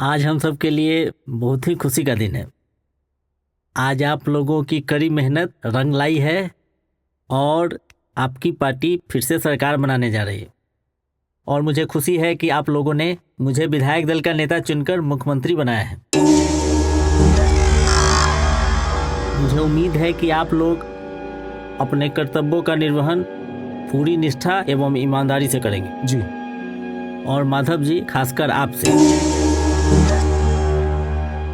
आज हम सब के लिए बहुत ही खुशी का दिन है। आज आप लोगों की कड़ी मेहनत रंग लाई है और आपकी पार्टी फिर से सरकार बनाने जा रही है। और मुझे खुशी है कि आप लोगों ने मुझे विधायक दल का नेता चुनकर मुख्यमंत्री बनाया है। मुझे उम्मीद है कि आप लोग अपने कर्तव्यों का निर्वहन पूरी निष्ठा एवं ईमानदारी से करेंगे। जी। और माधव जी, खासकर आपसे,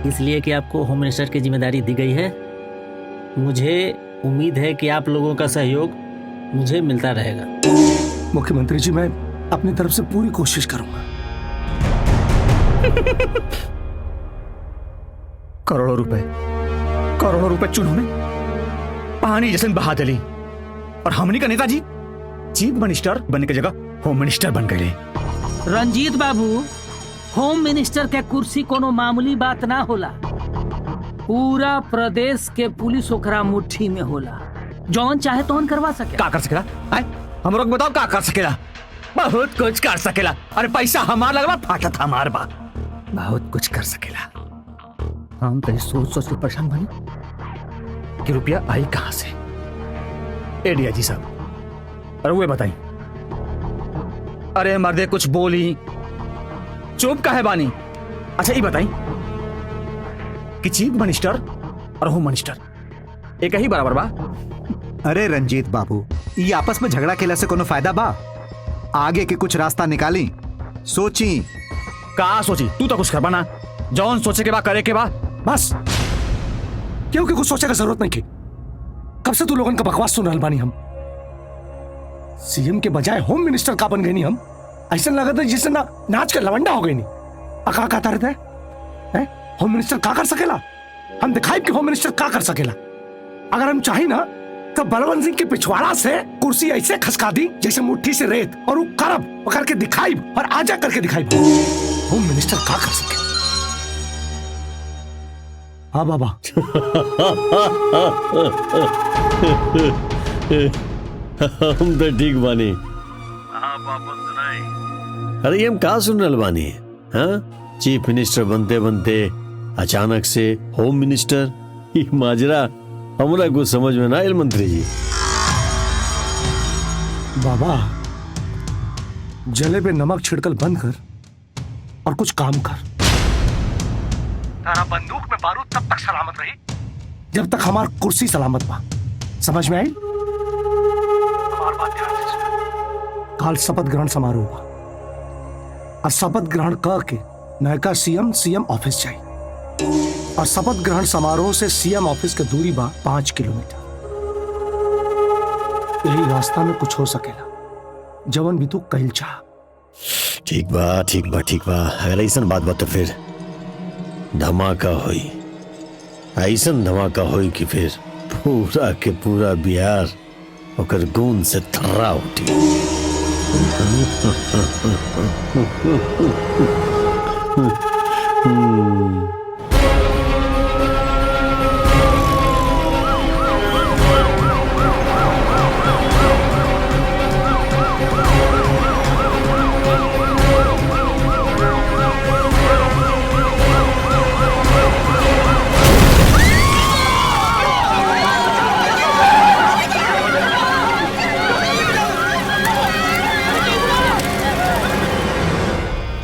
इसलिए कि आपको होम मिनिस्टर की जिम्मेदारी दी गई है। मुझे उम्मीद है कि आप लोगों का सहयोग मुझे मिलता रहेगा। मुख्यमंत्री जी, मैं अपनी तरफ से पूरी कोशिश करूंगा। करोड़ों रुपए चुनो में पानी जैसे बहा चली और हमनी का नेताजी चीफ मिनिस्टर बनने की जगह होम मिनिस्टर बन गए। रंजीत बाबू, होम मिनिस्टर के कुर्सी कोनो मामूली बात ना होला। पूरा प्रदेश के पुलिस ओकरा मुट्ठी में होला, जौन चाहे तौन करवा सके। का कर सकेला? हम लोग बताओ का कर सकेला? बहुत कुछ कर सकेला। अरे पैसा हमार लगवा, फाटत हमार बा। बहुत कुछ कर सकेला। हम तो सोच के परेशान बनी कि रुपया आई कहां से। एडिया जी साहब, अरे वो बताई। अरे मर्दे कुछ बोली, चुप काहे बानी? अच्छा ये बताई कि चीफ मिनिस्टर और होम मिनिस्टर एक ही बराबर बा? अरे रंजीत बाबू, ये आपस में झगड़ा केला से कोनो फायदा बा? आगे के कुछ रास्ता निकाली, सोची। का सोची? तू तो कुछ करबा ना, जौन सोचे के बा करे के बा बस। क्योंकि कुछ सोचे का जरूरत नहीं की। कब से तू लोगन का बकवास सुन रहल बानी हम। सीएम के बजाय होम मिनिस्टर का बन गए नहीं हम। ऐसा लगा था जिससे ना नाच के लवंडा हो गई नहीं। अका कहता रहता है होम मिनिस्टर का कर सकेला? हम दिखाई कि होम मिनिस्टर का कर सकेला। अगर हम चाहे ना तो बलवंत सिंह के पिछवाड़ा से कुर्सी ऐसे खसका दी जैसे मुट्ठी से रेत, और वो करब करके दिखाई और आजा करके दिखाई। होम मिनिस्टर का कर सके? हाँ बाबा। हम तो ठीक बानी। आप वापस सुनाई। अरे ये हम कहा सुन रहे बानी? हाँ, चीफ मिनिस्टर बनते बनते अचानक से होम मिनिस्टर। ये माजरा हमरा कुछ समझ में ना आयल मंत्री जी। बाबा, जले पे नमक छिड़कल बंद कर और कुछ काम कर। तारा बंदूक में बारूद तब तक सलामत रही जब तक हमार कुर्सी सलामत बा। समझ में आई? हमार बात ध्यान से सुन। काल शपथ ग्रहण समारोह बा और शपथ ग्रहण करके नयका सीएम ऑफिस जाई। और शपथ ग्रहण समारोह से सीएम ऑफिस के दूरी बा 5 किलोमीटर। यही रास्ता में कुछ हो सकेला जवन भी तू कहल चाह। ठीक बा, ठीक बा, ठीक बा। अगर ऐसन बात बा तो फिर धमाका होई। ऐसन धमाका होई कि फिर पूरा के पूरा बिहार ओकर गूंज से थर्रा उठी।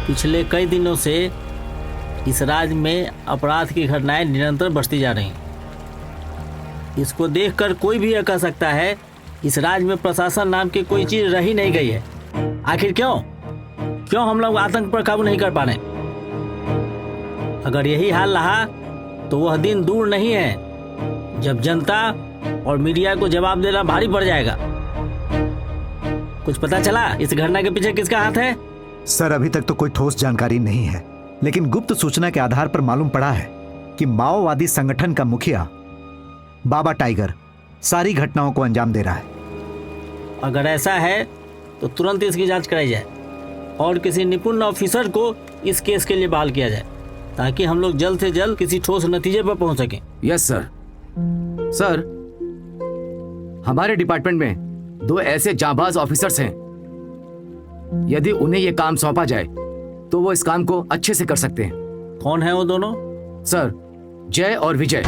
पिछले कई दिनों से इस राज्य में अपराध की घटनाएं निरंतर बढ़ती जा रही हैं। इसको देखकर कोई भी यह कह सकता है इस राज्य में प्रशासन नाम की कोई चीज रही नहीं गई है। आखिर क्यों हम लोग आतंक पर काबू नहीं कर पा रहे? अगर यही हाल रहा तो वह दिन दूर नहीं है जब जनता और मीडिया को जवाब देना भारी पड़ जाएगा। कुछ पता चला इस घटना के पीछे किसका हाथ है? सर, अभी तक तो कोई ठोस जानकारी नहीं है, लेकिन गुप्त सूचना के आधार पर मालूम पड़ा है कि माओवादी संगठन का मुखिया बाबा टाइगर सारी घटनाओं को अंजाम दे रहा है। अगर ऐसा है तो तुरंत इसकी जांच कराई जाए और किसी निपुण ऑफिसर को इस केस के लिए बहाल किया जाए ताकि हम लोग जल्द से जल्द किसी ठोस नतीजे पर पहुंच सकें। यस सर। सर, हमारे डिपार्टमेंट में 2 ऐसे जांबाज ऑफिसर्स हैं, यदि उन्हें यह काम सौंपा जाए तो वो इस काम को अच्छे से कर सकते हैं। कौन है वो दोनों? सर, जय और विजय।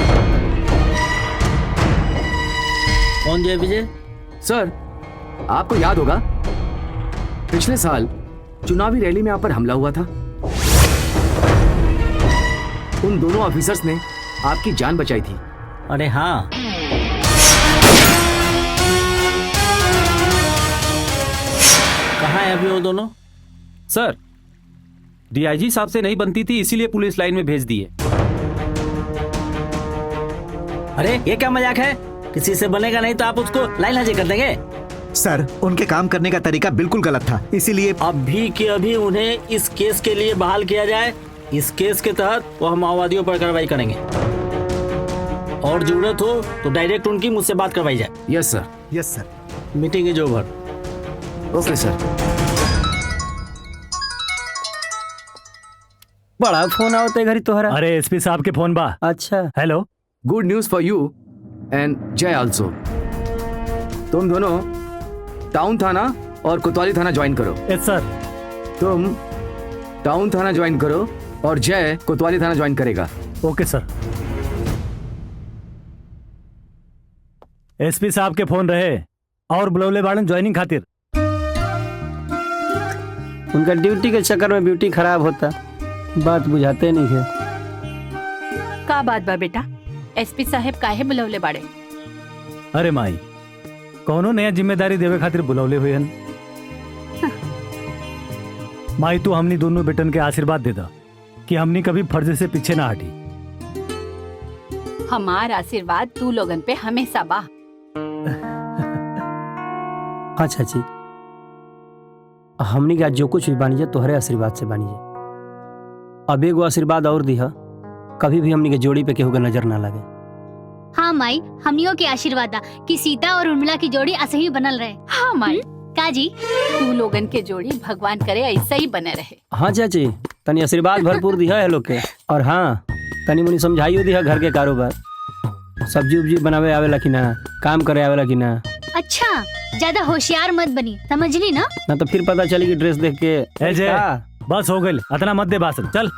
कौन जय विजय? सर, आपको याद होगा पिछले साल चुनावी रैली में आप पर हमला हुआ था। उन दोनों ऑफिसर्स ने आपकी जान बचाई थी। अरे हाँ, कहाँ है अभी वो दोनों? सर, डीआईजी साहब से नहीं बनती थी, इसीलिए पुलिस लाइन में भेज दिए। अरे ये क्या मजाक है? किसी से बनेगा नहीं तो आप उसको लाइन हाजिर कर देंगे? सर, उनके काम करने का तरीका बिल्कुल गलत था, इसीलिए अभी के अभी उन्हें इस केस के लिए बहाल किया जाए। इस केस के तहत वह माओवादियों पर कार्रवाई करेंगे और जरूरत हो तो डायरेक्ट उनकी मुझसे बात करवाई जाए। Yes sir. Yes sir. Meeting is over. Okay sir. बड़ा फोन आवते घरी तोहरा। अरे एसपी साहब के फोन बा। अच्छा, hello. Good news for you and जय ऑल्सो। तुम दोनों टाउन थाना और कोतवाली थाना ज्वाइन करो। यस सर। तुम टाउन थाना ज्वाइन करो और जय कोतवाली थाना ज्वाइन करेगा। ओके सर। एसपी साहब के फोन रहे और बुलौले बाड़न ज्वाइनिंग खातिर। उनका ड्यूटी के चक्कर में ब्यूटी खराब होता, बात बुझाते नहीं है। का बात बा बेटा? एसपी साहब काहे बुलवले बाड़े? अरे माई, कौनो नया जिम्मेदारी देवे खातिर बुलौले हुए हन। माई तू हमनी दोनों बेटन के आशीर्वाद दे दा कि हमनी कभी फर्ज से पीछे ना हटी। हमार आशीर्वाद तू लोगन पे हमेशा बा। हाँ चाची, हमनी का जो कुछ भी बानी जा तोहरे आशीर्वाद से बानी जा। अब एगो आशीर्वाद और दिहा, कभी भी हमनी के जोड़ी पे केहू के नजर ना लगे। हाँ माई, हमनियों के आशीर्वाद दा कि सीता और उर्मिला की जोड़ी ऐसे ही बनल रहे। हाँ माई, का जी? तू लोगन के जोड़ी भगवान करे ऐसा ही बने रहे। हाँ चाची, तनी आशीर्वाद भरपूर दिहा है लोग के। और हाँ, तनी मुनी समझाइयो दिहा घर के कारोबार। सब्जी उब्जी बनावे आवेला कि ना, काम करे आवेला कि ना। अच्छा, ज्यादा होशियार मत बनी, समझली ना? ना तो फिर पता चली कि ड्रेस देख के ए जय, बस हो गई, इतना मत दे भाषण, चल।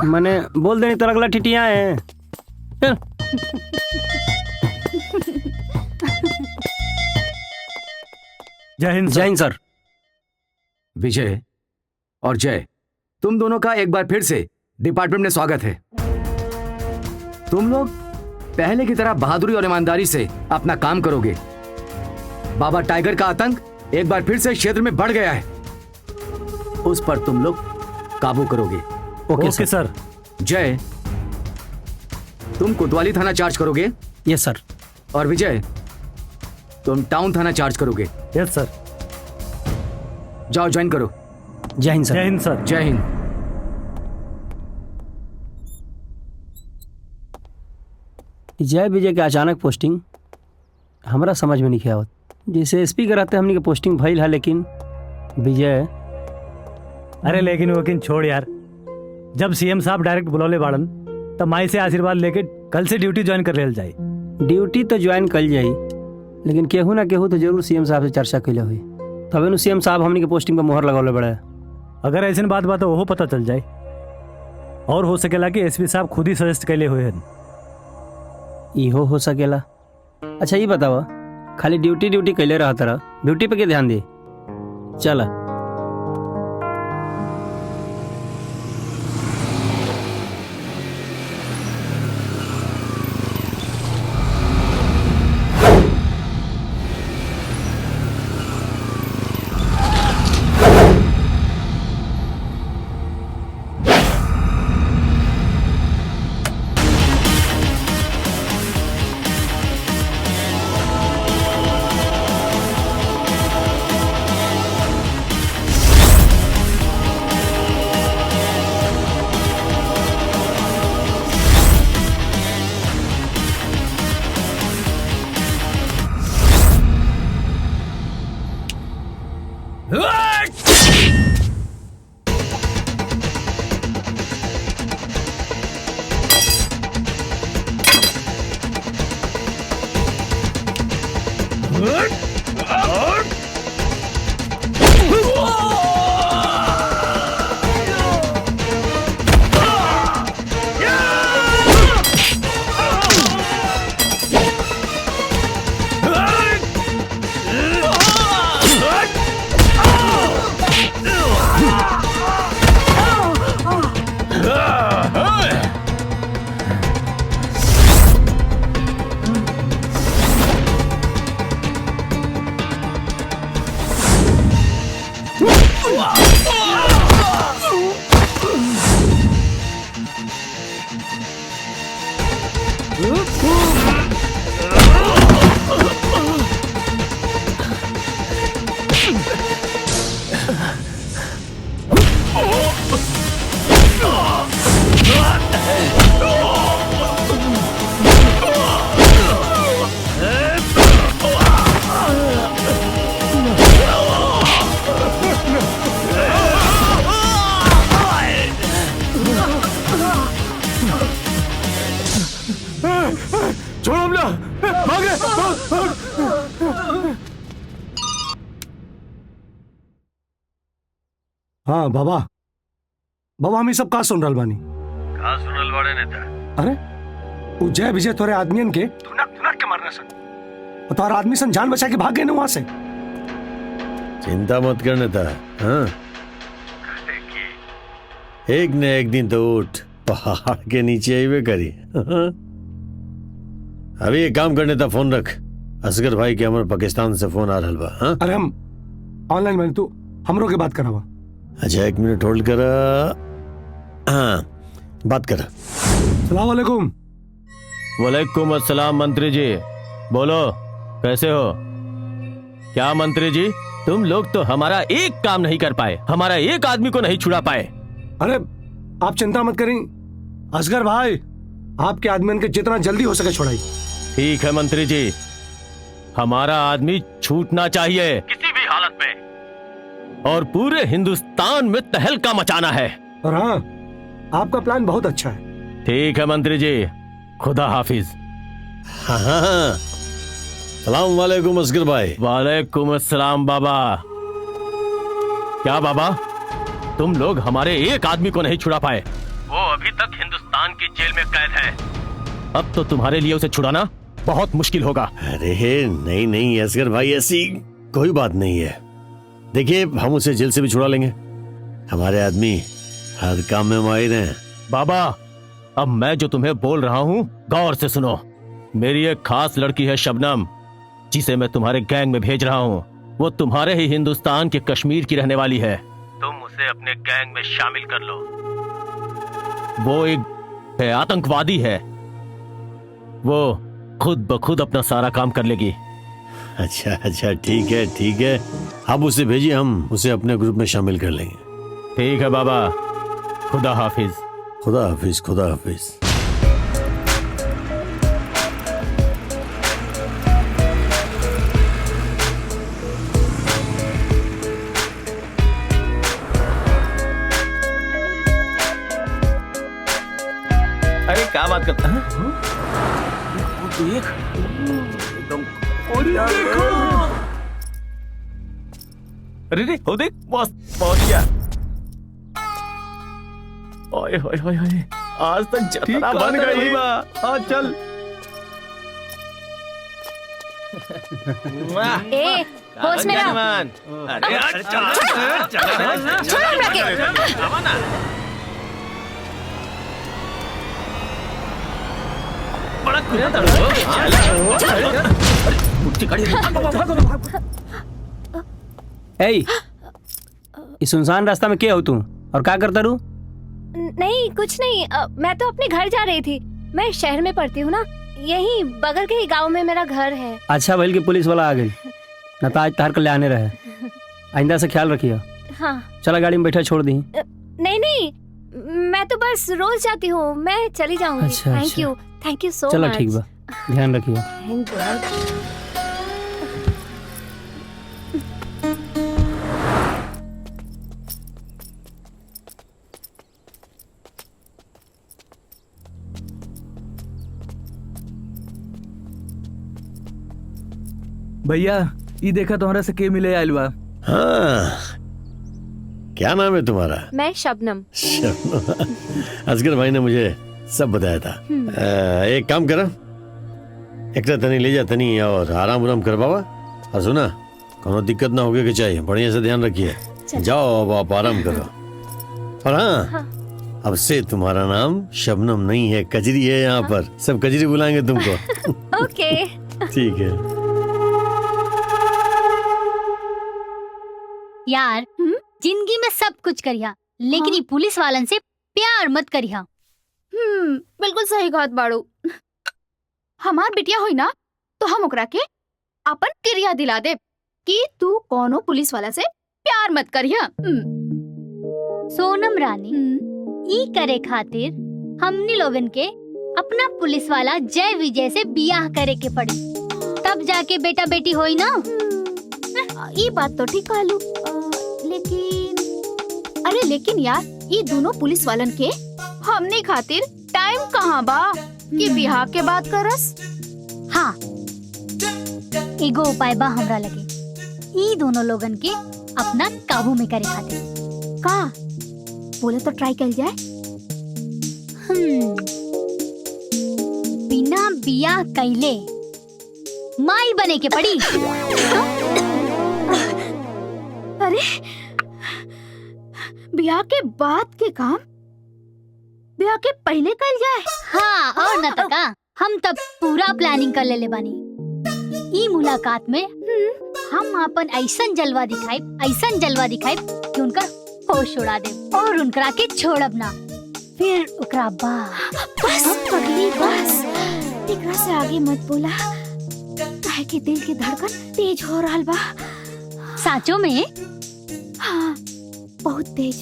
मैंने बोल देनी तो अगला टिटिया है। चल। जय हिंद। जय हिंद सर। विजय और जय, तुम दोनों का एक बार फिर से डिपार्टमेंट में स्वागत है। तुम लोग पहले की तरह बहादुरी और ईमानदारी से अपना काम करोगे। बाबा टाइगर का आतंक एक बार फिर से क्षेत्र में बढ़ गया है, उस पर तुम लोग काबू करोगे। ओके सर। जय, तुम कोतवाली थाना चार्ज करोगे। यस सर। और विजय, तुम टाउन थाना चार्ज करोगे। यस सर। जाओ ज्वाइन करो। जय हिंद सर। जय हिंद सर। जय हिंद। जय विजय के अचानक पोस्टिंग हमारा समझ में नहीं आवत। जैसे एसपी के रहते हमनी के पोस्टिंग भइल है, लेकिन विजय। अरे लेकिन छोड़ यार, जब सीएम साहब डायरेक्ट बुलौले बाड़न तब माई से आशीर्वाद लेके कल से ड्यूटी ज्वाइन कर लेल जाए। ड्यूटी तो ज्वाइन कल जाई, लेकिन केहू ना केहू तो जरूर सीएम साहब से चर्चा कैले हुई, तबे नु सीएम साहब हमनी के पोस्टिंग पर मोहर लगौले बड़े। अगर ऐसी बात तो वो पता चल जाए, और हो सकेला कि एसपी साहब खुद ही सजेस्ट कैले हुए हैं। इहो हो सकेला। अच्छा ये बतावा, खाली ड्यूटी कैले रहा तरह, ब्यूटी पे के ध्यान दे। चला। छोड़ो हमला, भागे। हाँ बाबा, बाबा हम ये सब का सुन रहल बानी? का सुनल बाड़े नेता? अरे वो जय विजय तोरे आदमियन के धुनक के मारना सन, और तोहर आदमी सन जान बचा के भाग गए ना वहां से। चिंता मत कर नेता। हाँ, एक न एक दिन तो उठ पहाड़ के नीचे आईवे करी। अभी एक काम करने था, फोन रख। असगर भाई के हमारे पाकिस्तान से फोन आ रहा बा। हाँ? अरे हम ऑनलाइन बने, तू हमरों के बात करावा। अच्छा एक मिनट होल्ड कर। हाँ बात कर। सलाम वालेकुम। वालेकुम अस्सलाम मंत्री जी, बोलो कैसे हो? क्या मंत्री जी, तुम लोग तो हमारा एक काम नहीं कर पाए, हमारा एक आदमी को नहीं छुड़ा पाए। अरे आप चिंता मत करें असगर भाई, आपके आदमियन के जितना जल्दी हो सके छुड़ाई। ठीक है मंत्री जी, हमारा आदमी छूटना चाहिए किसी भी हालत में, और पूरे हिंदुस्तान में तहलका मचाना है। और हाँ, आपका प्लान बहुत अच्छा है। ठीक है मंत्री जी, खुदा हाफिज। हाँ, सलाम वालेकुम असगर भाई। वालेकुम अस्सलाम बाबा। क्या बाबा, तुम लोग हमारे एक आदमी को नहीं छुड़ा पाए, वो अभी तक हिंदुस्तान की जेल में कैद है। अब तो तुम्हारे लिए उसे छुड़ाना बहुत मुश्किल होगा। अरे नहीं नहीं असगर भाई, ऐसी कोई बात नहीं है। देखिए हम उसे जेल से भी छुड़ा लेंगे, हमारे आदमी हर काम में माहिर हैं। बाबा, अब मैं जो तुम्हें बोल रहा हूँ गौर से सुनो। मेरी एक खास लड़की है शबनम, जिसे मैं तुम्हारे गैंग में भेज रहा हूँ। वो तुम्हारे ही हिंदुस्तान के कश्मीर की रहने वाली है। तुम उसे अपने गैंग में शामिल कर लो। वो एक आतंकवादी है, वो खुद ब खुद अपना सारा काम कर लेगी। अच्छा अच्छा ठीक है ठीक है, अब उसे भेजिए, हम उसे अपने ग्रुप में शामिल कर लेंगे। ठीक है बाबा, खुदा हाफिज। खुदा हाफिज, खुदा हाफिज। अरे क्या बात करता है? देख अरे रे, हो देख बॉस पहुंच गया। ओए होए होए होए, आज तक जतरा बन गई। हाँ चल। ए, होश में रहो। अरे चल छोड़ो हमरा के। बड़ा खुला था। ए, इस सुनसान रास्ता में क्या हो तू और क्या करता रू? नहीं कुछ नहीं, मैं तो अपने घर जा रही थी। मैं शहर में पढ़ती हूँ ना, यहीं बगल के ही गांव में मेरा घर है। अच्छा भइल कि पुलिस वाला आ गई, न तो आज तार कर ले आने रहे। आइंदा से ख्याल रखिए। हाँ चला गाड़ी में बैठा छोड़ दी। नहीं नहीं, मैं तो बस रोज जाती हूँ, मैं चली जाऊंगी। अच्छा, थैंक यू सो मच। चलो ठीक बा, ध्यान रखिए। Thank God. भैया ये देखा तुम्हारा से के मिले आइल बा। हाँ, क्या नाम है तुम्हारा? मैं शबनम। शबनम। असगर भाई ने मुझे सब बताया था। एक काम करा, एक तनी ले जा तनी और आराम उराम कर बाबा। और सुना, कोनो दिक्कत ना होगे कि चाहिए, बढ़िया से ध्यान रखिए। जाओ अब आप आराम करो। और हाँ, अब से तुम्हारा नाम शबनम नहीं है, कजरी है। यहाँ पर सब कजरी बुलाएंगे तुमको। ओके ठीक है यार, जिंदगी में सब कुछ करिया, लेकिन ये पुलिस वालन से प्यार मत करिया। बिल्कुल सही बात बाड़ू। हमार बिटिया हुई ना तो हम ओकरा के अपन क्रिया दिला दे कि तू कोनो पुलिस वाला से प्यार मत करिया। सोनम रानी, ई करे खातिर हमनी लोगन के अपना पुलिस वाला जय विजय से बियाह करे के पड़ी, तब जाके बेटा बेटी होई ना। ये बात तो ठीक कहलू, लेकिन यार ये दोनों पुलिस वालन के हमने खातिर टाइम कहाँ बा कि बिहार के बात करस। हाँ, एगो उपाय बा हमरा लगे, ई दोनों लोगन के अपना काबू में करे खातिर। का बोले तो ट्राई कर जाए। बिना बियाह कैले माई बने के पड़ी। अरे बियाह के बाद के काम बियाह के पहले कर जाए। हाँ, और न तका हम तब पूरा प्लानिंग कर ले बानी। ई मुलाकात में हम अपन ऐसन जलवा दिखाई कि उनका होश उड़ा दे और उनकरा के छोड़ब ना। फिर ओकरा बस पगली बस, एकरा से आगे मत बोला, काहे कि दिल की धड़कन तेज हो रहा बा। साचो में? हाँ, बहुत तेज।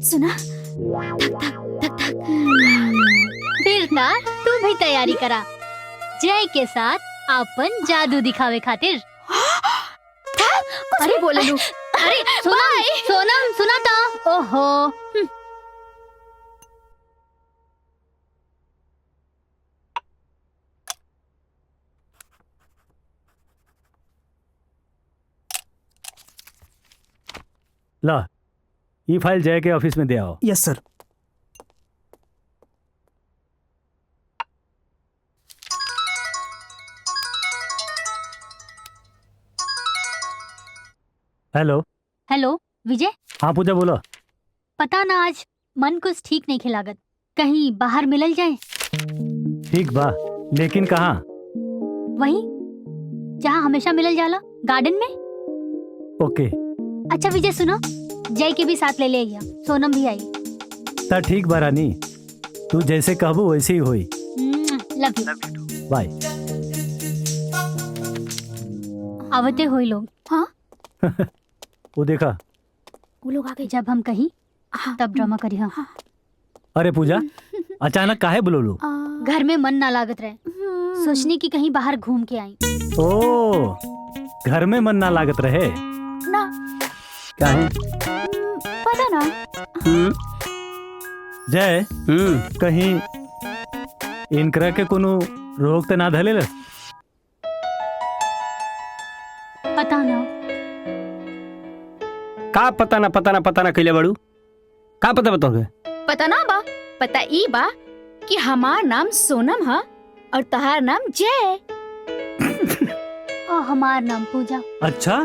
सुना, धक धक धक धक। फिर ना तू भी तैयारी करा, जय के साथ अपन जादू दिखावे खातिर। अरे बोले लू। अरे सोनम सुना था। ओहो, ला, ये फाइल जय के ऑफिस में दे आओ। यस सर। हेलो हेलो विजय। हाँ पूजा बोलो। पता ना आज मन कुछ ठीक नहीं खिलागत, कहीं बाहर मिलल जाए। ठीक बा, लेकिन कहाँ? वहीं जहाँ हमेशा मिलल जाला, गार्डन में। ओके। अच्छा विजय सुनो, जय के भी साथ ले लिया, सोनम भी आई। ता ठीक बा रानी, तू जैसे कहबो वैसे ही होई। Love you. बाय। आवते होई लोग। हाँ वो देखा, वो लोग आगे। जब हम कहीं तब ड्रामा करी। हाँ। अरे पूजा, अचानक काहे बोलो? घर में मन ना लागत रहे, सोचने की कहीं बाहर घूम के आई। ओ, घर में मन ना लागत रहे ना। काहे? पता ना। जय, कहीं इनकरा के कोनो रोग तो ना धले? पता ना। का पता ना कैले बड़ू? का पता बताओगे? पता ना बा, पता ई बा कि हमार नाम सोनम है और तहार नाम जय। और हमार नाम पूजा। अच्छा,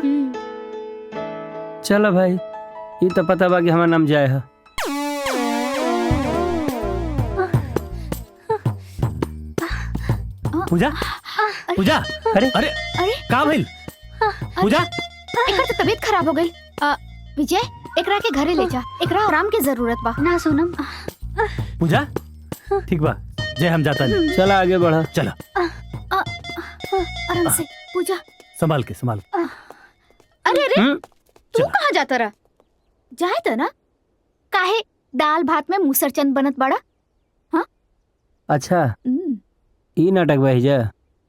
चलो भाई, ये तो पता बा कि हमारा नाम जय है। पूजा, पूजा, अरे अरे अरे का भइल? पूजा, एकरा तो तबीयत खराब हो गई। विजय, एकरा के घरे ले जा, एकरा आराम की जरूरत बा। ना सोनम। पूजा, ठीक बा, जय हम जाता नहीं। चला आगे बढ़ा। चला। आराम से पूजा, संभाल के संभाल। अरे अरे, तू कहाँ जाता रहा? जाए तो ना, काहे दाल भात में मुसरचंद बनत बड़ा? हाँ अच्छा, ई नाटक भाई जा,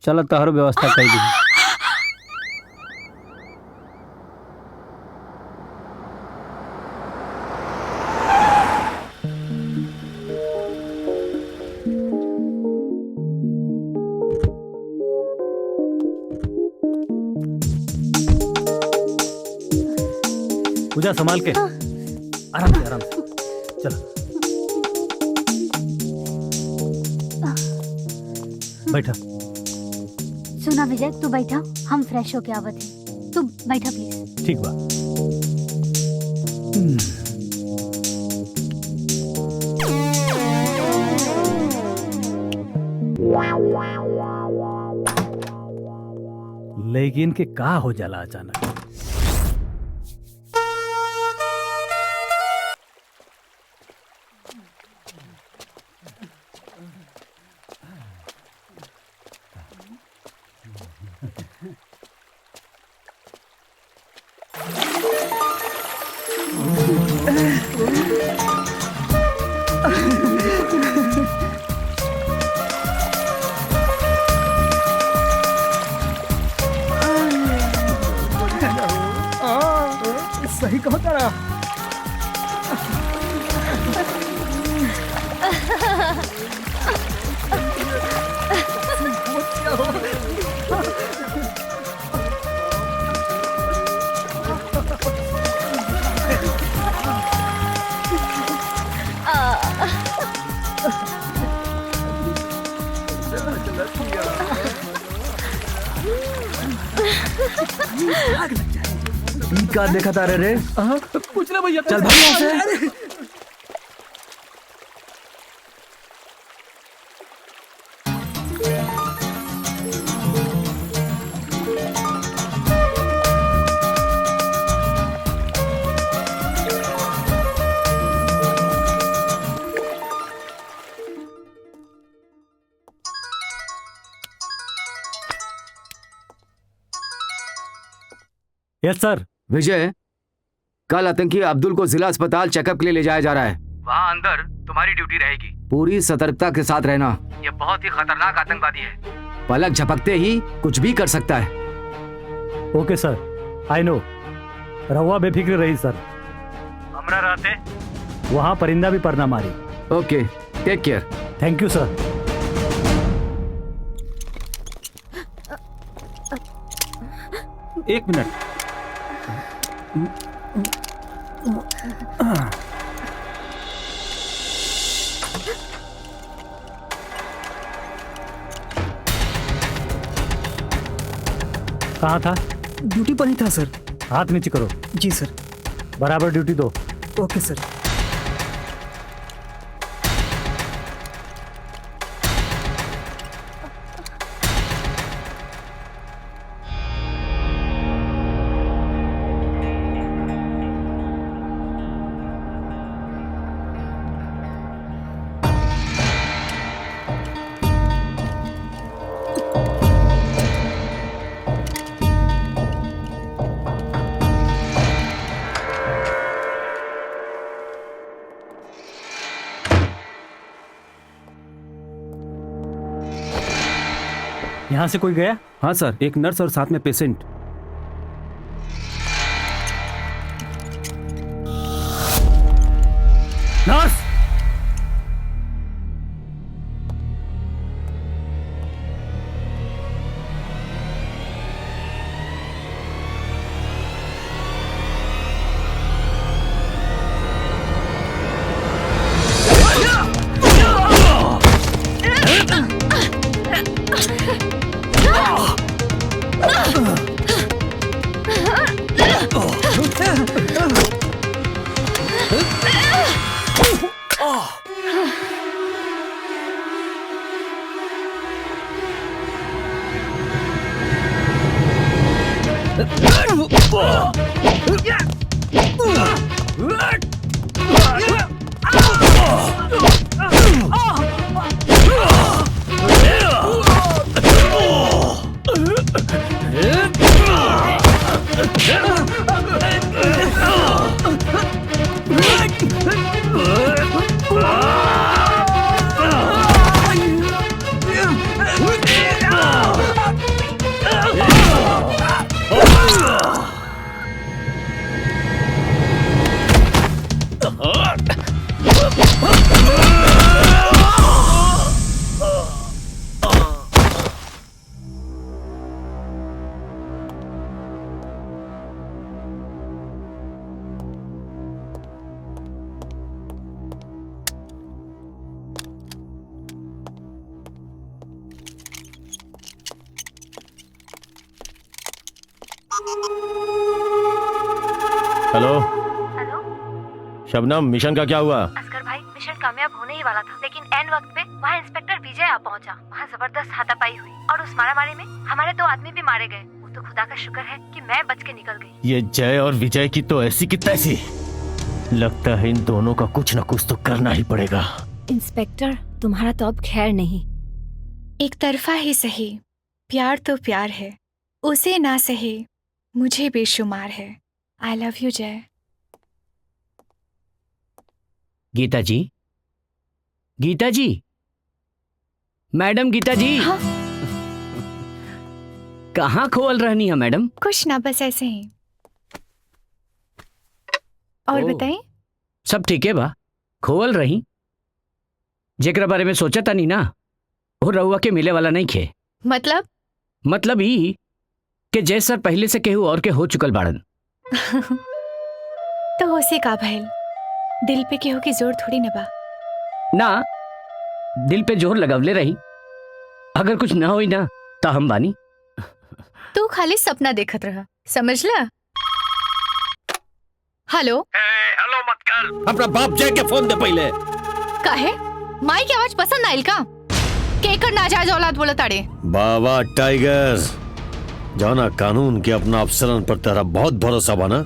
चलो तोहर व्यवस्था कर दी। पूजा संभाल के, आराम से चलो। बैठा। सुना विजय, तू बैठा, हम फ्रेश होके आवत हैं। तू बैठा प्लीज। ठीक बा। लेकिन के का हो जाला अचानक? सही कहो तारा। का देखा तारे रे? कुछ ना भैया, चल भाग यहाँ से। यस सर। विजय, कल आतंकी अब्दुल को जिला अस्पताल चेकअप के लिए ले जाया जा रहा है। वहाँ अंदर तुम्हारी ड्यूटी रहेगी। पूरी सतर्कता के साथ रहना। ये बहुत ही खतरनाक आतंकवादी है, पलक झपकते ही कुछ भी कर सकता है। ओके सर, आई नो। रहुआ बेफिक्र रही सर, हमरा रहते वहाँ परिंदा भी पर ना मारी। ओके, टेक केयर। थैंक यू सर। एक मिनट। कहाँ था? ड्यूटी पर ही था सर। हाथ नीचे करो। जी सर। बराबर ड्यूटी दो। ओके सर। यहाँ से कोई गया? हाँ सर, एक नर्स और साथ में patient. Nurse! Hello hello Shabnam, mission का क्या हुआ? असगर भाई, मिशन कामयाब होने ही वाला था, लेकिन एन वक्त पे वहाँ इंस्पेक्टर विजय आ पहुँचा। वहाँ जबरदस्त हाथापाई हुई और उस मारामारी में हमारे 2 आदमी भी मारे गए। वो तो खुदा का शुक्र है कि मैं बच के निकल गई। ये जय और विजय की तो ऐसी की तैसी। लगता है इन दोनों का कुछ न कुछ तो करना ही पड़ेगा। इंस्पेक्टर, तुम्हारा तो अब खैर नहीं। एक तरफा ही सही, प्यार तो प्यार है, उसे ना सहे मुझे बेशुमार है। आई लव यू जय। गीता जी, गीता जी, मैडम गीता जी। हाँ? कहाँ खोल रहनी है मैडम? कुछ ना, बस ऐसे ही। और बताएं? सब ठीक है बा? खोल रही जेकरा बारे में सोचा था नहीं ना, वो रहुआ के मिले वाला नहीं खे। मतलब ई कि जैसा पहले से केहू और के हो चुकल बाड़न। तो होसे का भइल, दिल पे केहू की जोर थोड़ी न बा। ना, दिल पे जोर लगवले रही, अगर कुछ ना होई ना तो हम बानी। तू खाली सपना देखत रहा, समझला? हेलो हेलो मत कर, अपना बाप जय के फोन दे पहले। काहे? माई की आवाज पसंद आइल का? केकर नाजायज औलाद बोला ताड़े? बाबा टाइगर, जाना कानून के अपना अफसरन पर तेरा बहुत भरोसा बना,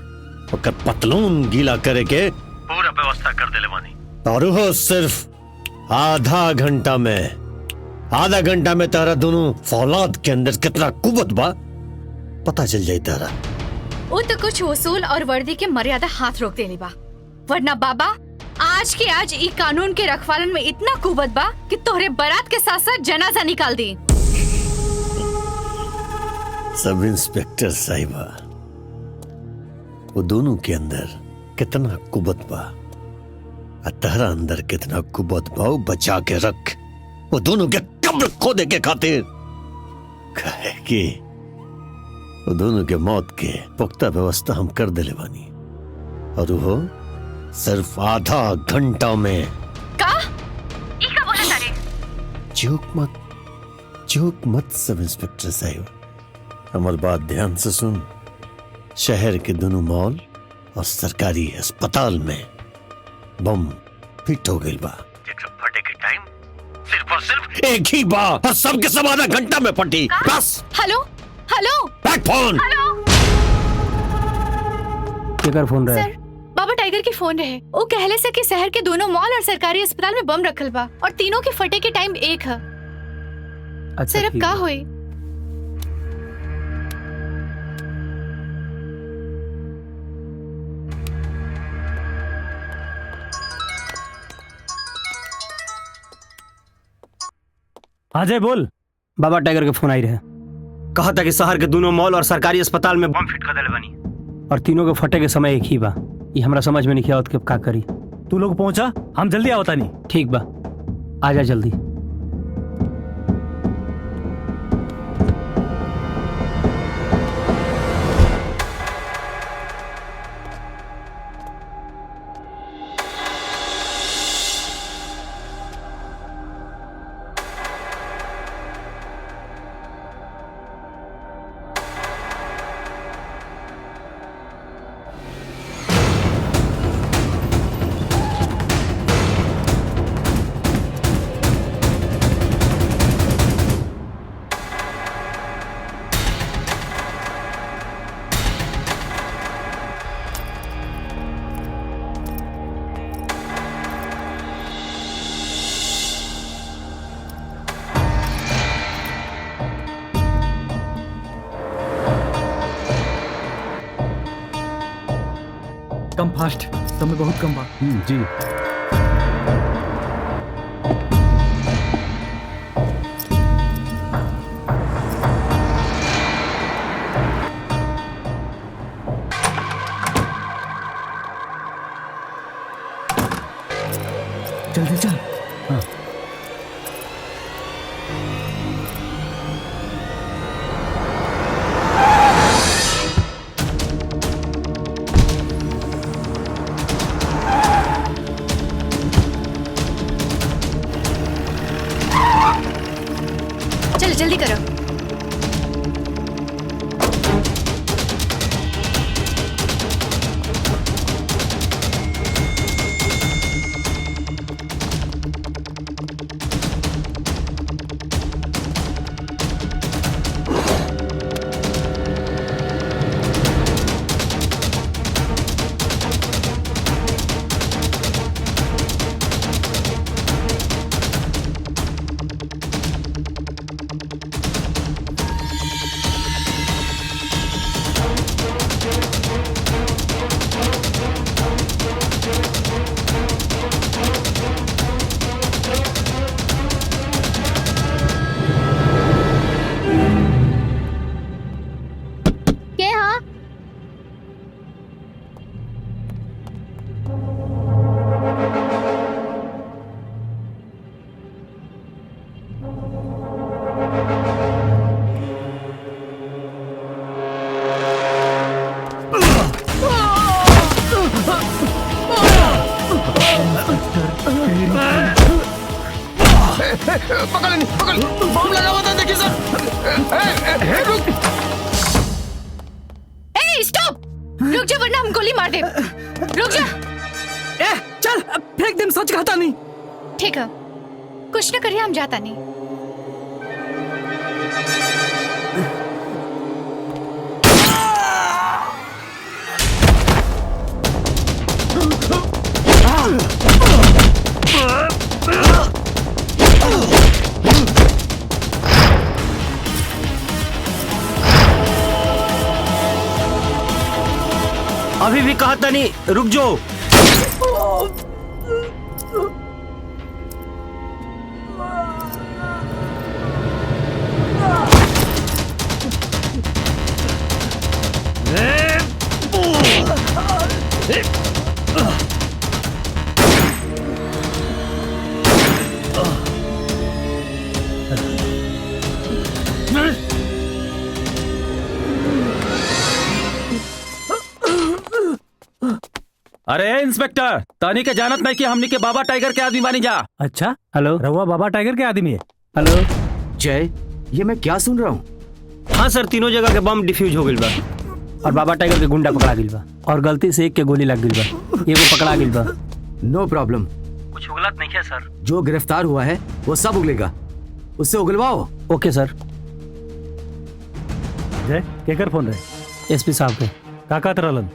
ओकर पतलून गीला करे के पूरा व्यवस्था कर देले बानी। और वो सिर्फ आधा घंटा में तेरा दोनों फौलाद के अंदर कितना कुवत बा पता चल जाए तेरा। वो तो कुछ वसूल और वर्दी के मर्यादा हाथ रोक देनी बा, वरना बाबा आज के आज ई कानून के रखवालन में इतना कुवत बा कि तोहरे बारात के साथ साथ जनाजा निकाल दी। सब इंस्पेक्टर साहिबा, वो दोनों के अंदर कितना कुवत बा और तेरा अंदर कितना कुवत बा, वो बचा के रख। वो दोनों के कब्र खोदे के खातिर कहे कि वो दोनों के मौत के पुख्ता व्यवस्था हम कर देले बानी, और वो सिर्फ आधा घंटा में। का? ई का बोला तारे? चूक मत सब इंस्पेक्टर साहिब, हमार बात ध्यान से सुन। शहर के दोनों मॉल और सरकारी अस्पताल में बम फिट हो गई बा। फटे के टाइम सिर्फ और सिर्फ एक ही बा, और सबके सब आधा घंटा में फटी। बस। Hello hello, back phone. Hello, केकर फोन रहा है? सर बाबा टाइगर की फोन रहे। वो कहले से कि शहर के दोनों मॉल और सरकारी अस्पताल में बम रखल बा और तीनों के फटे के टाइम एक है। अच्छा, सर अब का होई? अजय बोल। बाबा टाइगर के फोन आई रहे, कहा था कि शहर के दोनों मॉल और सरकारी अस्पताल में बम फिट कर देले बनी और तीनों के फटे के समय एक ही बा। ये हमरा समझ में नहीं आवत कि का करी। तू लोग पहुंचा, हम जल्दी आवता नहीं। ठीक बा, आजा जल्दी। कम फास्ट, समय बहुत कम बा। जी। जल्दी चल। हाँ। चल जल्दी करो। पकड़ नहीं, पकड़, बम लगा हुआ था, देखिए सर। रुक। ए, स्टॉप! रुक जा वरना हम गोली मार दे। रुक जा। चल, फेंक दे, सच कहता नहीं। ठीक है, कुछ न करिए, हम जाता नहीं। अभी भी कहा था नहीं, रुक जाओ। अरे इंस्पेक्टर, तानी के जानत नहीं कि हमनी के बाबा टाइगर के आदमी मानी जा। अच्छा, हेलो, रहुआ बाबा टाइगर के आदमी है। हेलो जय, ये मैं क्या सुन रहा हूँ? हाँ सर, तीनों जगह के बम डिफ्यूज हो गइल बा और बाबा टाइगर के गुंडा पकड़ा गइल बा और गलती से एक के गोली लग गइल बा, एगो पकड़ा गइल बा। नो प्रॉब्लम, कुछ गलत नहीं है सर। जो गिरफ्तार हुआ है वो सब उगलेगा, उससे उगलवाओ। ओके सर। जय, केकर फोन रहे? एसपी साहब के। का कहत रहलन?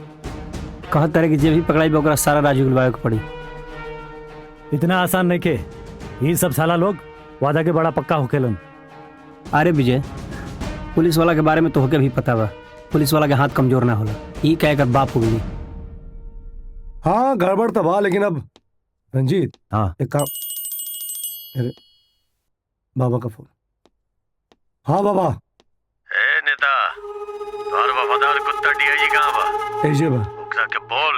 कहत रहे कि जे भी पकड़ाई बा ओकरा सारा राजू उगलवाए के पड़ी। इतना आसान नहीं के, ये सब साला लोग वादा के बड़ा पक्का होकेलन। अरे विजय, पुलिस वाला के बारे में तो होके भी पता बा, पुलिस वाला के हाथ कमजोर ना होला। ये कह कर बाप हो गई। हाँ गड़बड़ तो बा, लेकिन अब रंजीत, हाँ एक काम। अरे बाबा का फोन। हाँ बाबा। ए नेता, तुम्हारा वफादार कुत्ता डीआईजी कहाँ बा? ऐसे बा। उकसा के बोल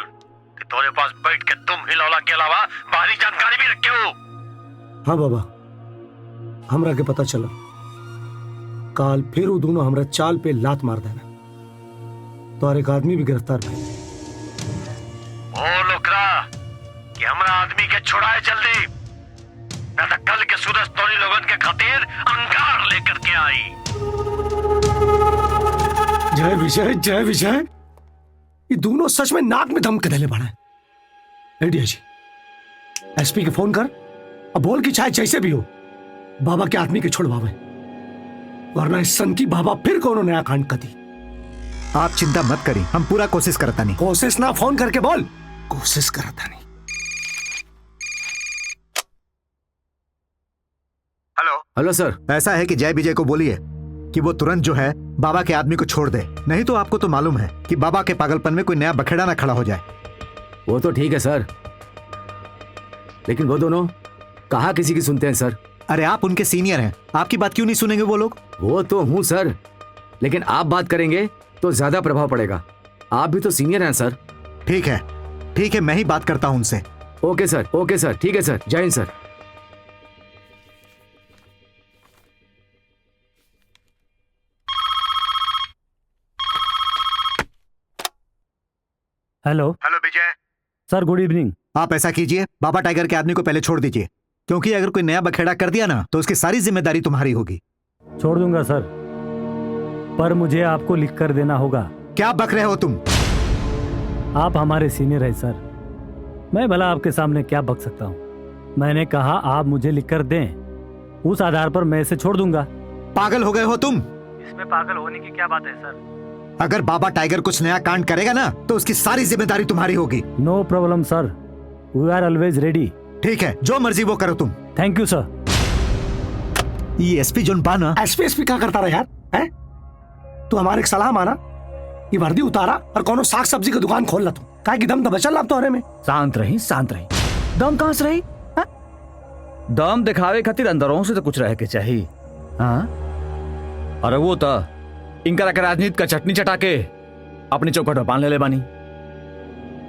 कि तुम्हारे पास बैठ के तुम हिलौला के अलावा बाहरी जानकारी भी रखे हो। हाँ बाबा, हमरा के पता चला काल फिर वो दोनों हमरा चाल पे लात मार देना, तो एक आदमी भी गिरफ्तार भइल। बोल ओकरा कि हमरा आदमी के छुड़ाए जल्दी, ना तो कल के सूरज तोरी लोगन के खातिर अंगार लेकर के आई। जय विजय, जय विजय, ये दोनों सच में नाक में दम के धले पड़ा है। जी, एसपी के फोन कर अब बोल कि चाहे जैसे भी हो बाबा के आदमी के छुड़वावे, वरना इस सन की बाबा फिर कोनो नया कांड कर दी। आप चिंता मत करिए, हम पूरा कोशिश करता नहीं। कोशिश ना, फोन करके बोल कोशिश करता नहीं। हेलो हेलो सर। ऐसा है कि जय विजय को बोलिए कि वो तुरंत जो है बाबा के आदमी को छोड़ दे, नहीं तो आपको तो मालूम है कि बाबा के पागलपन में कोई नया बखेड़ा ना खड़ा हो जाए। वो तो ठीक है सर, लेकिन वो दोनों कहाँ किसी की सुनते हैं सर? अरे आप उनके सीनियर हैं, आपकी बात क्यों नहीं सुनेंगे वो लोग? वो तो हूँ सर, लेकिन आप बात करेंगे तो ज्यादा प्रभाव पड़ेगा। आप भी तो सीनियर हैं सर। ठीक है, मैं ही बात करता हूँ उनसे। ओके सर, ठीक है सर। जय हिंद सर। हेलो विजय सर, गुड इवनिंग। आप ऐसा कीजिए, बाबा टाइगर के आदमी को पहले छोड़ दीजिए, क्योंकि अगर कोई नया बखेड़ा कर दिया ना तो उसकी सारी जिम्मेदारी तुम्हारी होगी। छोड़ दूंगा सर, पर मुझे आपको लिख कर देना होगा। क्या बक रहे हो तुम? आप हमारे सीनियर हैं सर, मैं भला आपके सामने क्या बक सकता हूँ। मैंने कहा आप मुझे लिख कर दें, उस आधार पर मैं इसे छोड़ दूंगा। पागल हो गए हो तुम? इसमें पागल होने की क्या बात है सर? अगर बाबा टाइगर कुछ नया कांड करेगा ना तो उसकी सारी जिम्मेदारी तुम्हारी होगी। नो प्रॉब्लम सर, वी आर ऑलवेज रेडी। ठीक है, जो मर्जी वो करो तुम। थैंक यू सर। ये एसपी जोन बाना एसपी क्या करता रहा यार, हैं? तू हमारे एक सलाह माना, ये वर्दी उतारा और कोनो साग सब्जी की दुकान खोल ला तू, काहे कि दम तो बचल आप तोहरे में। शांत रही। दम कहाँ से रही? दम दिखावे खातिर अंदरों से तो कुछ रह के चाहिए। हाँ, अरे वो तो इनका राजनीति का चटनी चटा के अपनी चौकट में बांध ले बानी।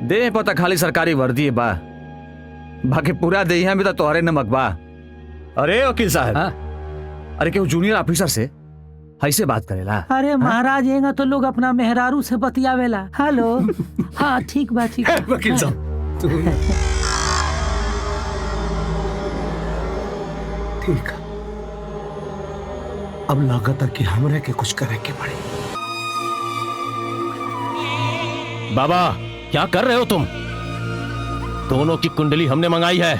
दे पता खाली सरकारी वर्दी बा, बाकी पूरा देहिया में तो तोहरे नमक बा। अरे वकील साहब, अरे क्यों जूनियर ऑफिसर से ऐसे बात करेला? अरे महाराज येगा तो लोग अपना मेहरारू से बतियावेला। हेलो। हाँ ठीक बा ठीक बा। वकील साहब ठीक है, अब लागत है कि हमरे के कुछ करे के पड़े। बाबा क्या कर रहे हो तुम? दोनों की कुंडली हमने मंगाई है।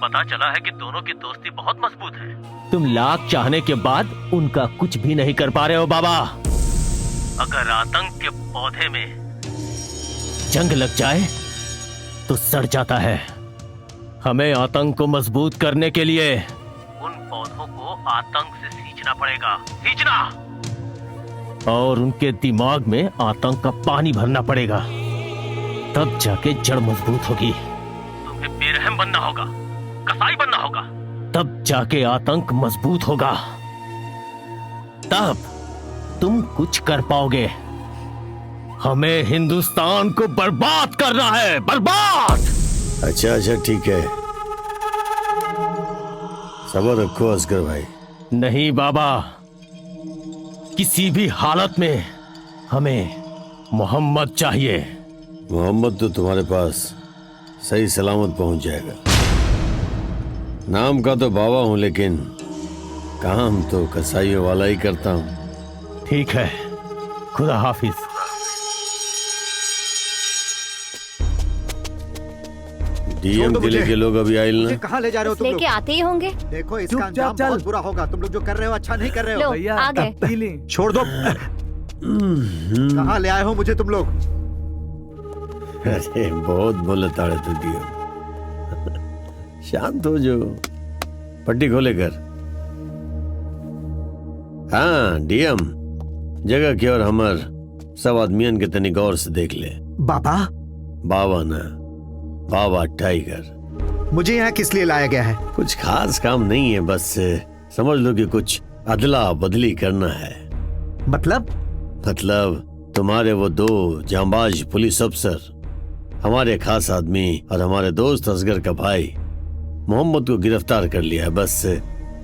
पता चला है कि दोनों की दोस्ती बहुत मजबूत है। तुम लाख चाहने के बाद उनका कुछ भी नहीं कर पा रहे हो बाबा। अगर आतंक के पौधे में जंग लग जाए तो सड़ जाता है। हमें आतंक को मजबूत करने के लिए उन पौधों को आतंक से सींचना पड़ेगा, सींचना। और उनके दिमाग में आतंक का पानी भरना पड़ेगा, तब जाके जड़ मजबूत होगी। तुम्हें बेरहम बनना होगा, कसाई बनना होगा, तब जाके आतंक मजबूत होगा। तब तुम कुछ कर पाओगे। हमें हिंदुस्तान को बर्बाद करना है, बर्बाद। अच्छा अच्छा ठीक है, सब्र रखो असगर भाई। नहीं बाबा, किसी भी हालत में हमें मोहम्मद चाहिए। मोहम्मद तो तुम्हारे पास सही सलामत पहुंच जाएगा। नाम का तो बाबा हूं, लेकिन काम तो कसाईयों वाला ही करता हूं। ठीक है, खुदा हाफिज। डीएम किले के लोग अभी आए ना? कहाँ ले जा रहे हो तुम लोग? लेके आते ही होंगे। देखो इसका अंजाम बहुत बुरा होगा। तुम लोग जो कर रहे हो अच्छा नहीं कर रहे हो। लो, आ गए। छोड़ दो। कहाँ ले आए हो मुझे तुम लोग? अरे बहुत बोले ताड़े तो डीएम, शांत हो जो, पट्टी खोले कर। हाँ डीएम, जगह की और हमार सब आदमियन के तनी गौर से देख ले। बाबा? बाबा ना, बाबा टाइगर। मुझे यहाँ किस लिए लाया गया है? कुछ खास काम नहीं है, बस समझ लो कि कुछ अदला बदली करना है। मतलब तुम्हारे वो दो जांबाज पुलिस अफसर, हमारे खास आदमी और हमारे दोस्त असगर का भाई मोहम्मद को गिरफ्तार कर लिया है। बस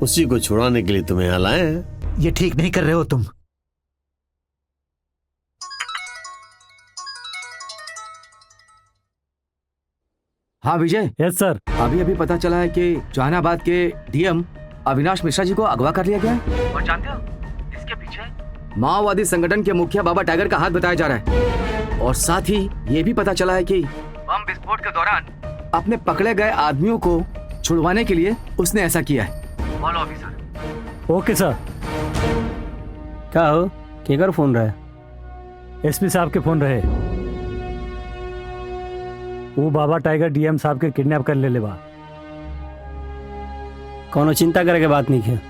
उसी को छुड़ाने के लिए तुम्हें यहाँ लाए हैं। ये ठीक नहीं कर रहे हो तुम। हाँ विजय। यस सर। अभी अभी पता चला है कि जहानाबाद के डीएम अविनाश मिश्रा जी को अगवा कर लिया गया है। और जानते हो इसके पीछे माओवादी संगठन के मुखिया बाबा टाइगर का हाथ बताया जा रहा है। और साथ ही ये भी पता चला है कि बम विस्फोट के दौरान अपने पकड़े गए आदमियों को छुड़वाने के लिए उसने ऐसा किया है। Follow officer. Okay sir. क्या हो, केकर फोन रहे? एसपी साहब के फोन रहे। वो बाबा टाइगर डीएम साहब के किडनैप कर ले बा। कोनो चिंता करे के बात नहीं है।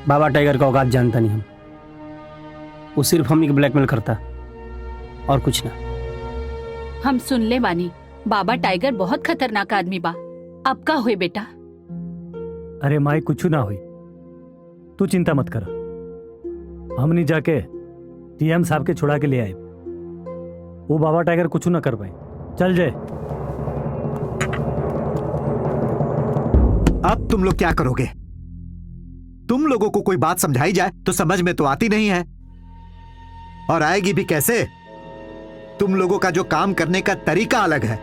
बाबा टाइगर का औकात जानता नहीं हम। वो सिर्फ हमनी के ब्लैकमेल करता और कुछ ना। हम सुन ले बानी, बाबा टाइगर बहुत खतरनाक आदमी बा। अब का हुए बेटा? अरे माई कुछ ना हुई, तू चिंता मत कर। हमनी जाके डीएम साहब के छुड़ा के ले आए। वो बाबा टाइगर कुछ ना कर पाए। चल जय। अब तुम लोग क्या करोगे? तुम लोगों को कोई बात समझाई जाए तो समझ में तो आती नहीं है, और आएगी भी कैसे? तुम लोगों का जो काम करने का तरीका अलग है।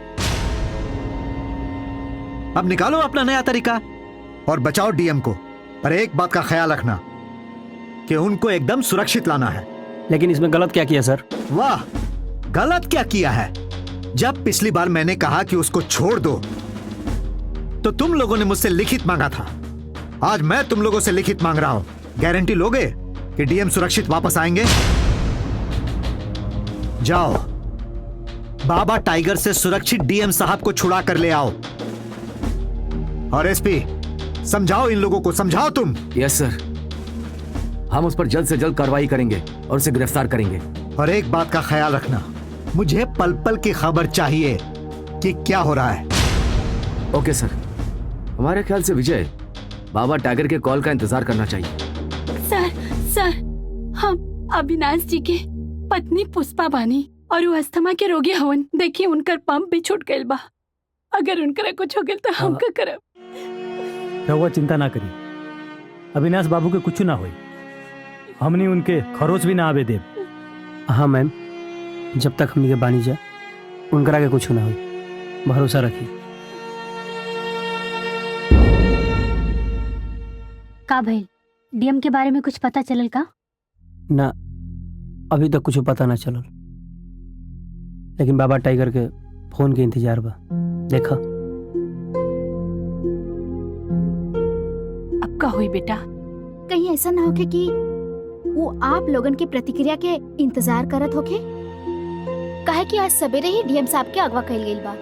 अब निकालो अपना नया तरीका और बचाओ डीएम को। पर एक बात का ख्याल रखना कि उनको एकदम सुरक्षित लाना है। लेकिन इसमें गलत क्या किया सर? वाह, गलत क्या किया है? जब पिछली बार मैंने कहा कि उसको छोड़ दो तो तुम लोगों ने मुझसे लिखित मांगा था। आज मैं तुम लोगों से लिखित मांग रहा हूं। गारंटी लोगे कि डीएम सुरक्षित वापस आएंगे? जाओ, बाबा टाइगर से सुरक्षित डीएम साहब को छुड़ा कर ले आओ। और एसपी, समझाओ इन लोगों को, समझाओ तुम। यस सर, हम उस पर जल्द से जल्द कार्रवाई करेंगे और उसे गिरफ्तार करेंगे। और एक बात का ख्याल रखना, मुझे पल पल की खबर चाहिए कि क्या हो रहा है। ओके सर। हमारे ख्याल से विजय, बाबा टाइगर के कॉल का इंतजार करना चाहिए। सर, हम अविनाश जी के पत्नी पुष्पा बानी। और वो अस्थमा के रोगी हवन। देखिए उनकर पंप भी छूट गइल बा। अगर उनकरा कुछ हो गइल तो हम का करब? रहुआ चिंता ना करी, अविनाश बाबू के कुछ ना होई। हमने उनके खरोच भी ना आवे देव। हाँ मैम, जब तक हमनी के बानी जा उनकरा के कुछ ना होई, भरोसा रखी। का भइल? डीएम के बारे में कुछ पता चलल का? ना, अभी तक कुछ पता ना चलल, लेकिन बाबा टाइगर के फोन के इंतजार बा। देखा अब का हुई बेटा? कहीं ऐसा ना होके कि वो आप लोगन की प्रतिक्रिया के इंतजार करत होके? काहे कि आज सवेरे ही डीएम साहब के अगवा कइल गइल बा।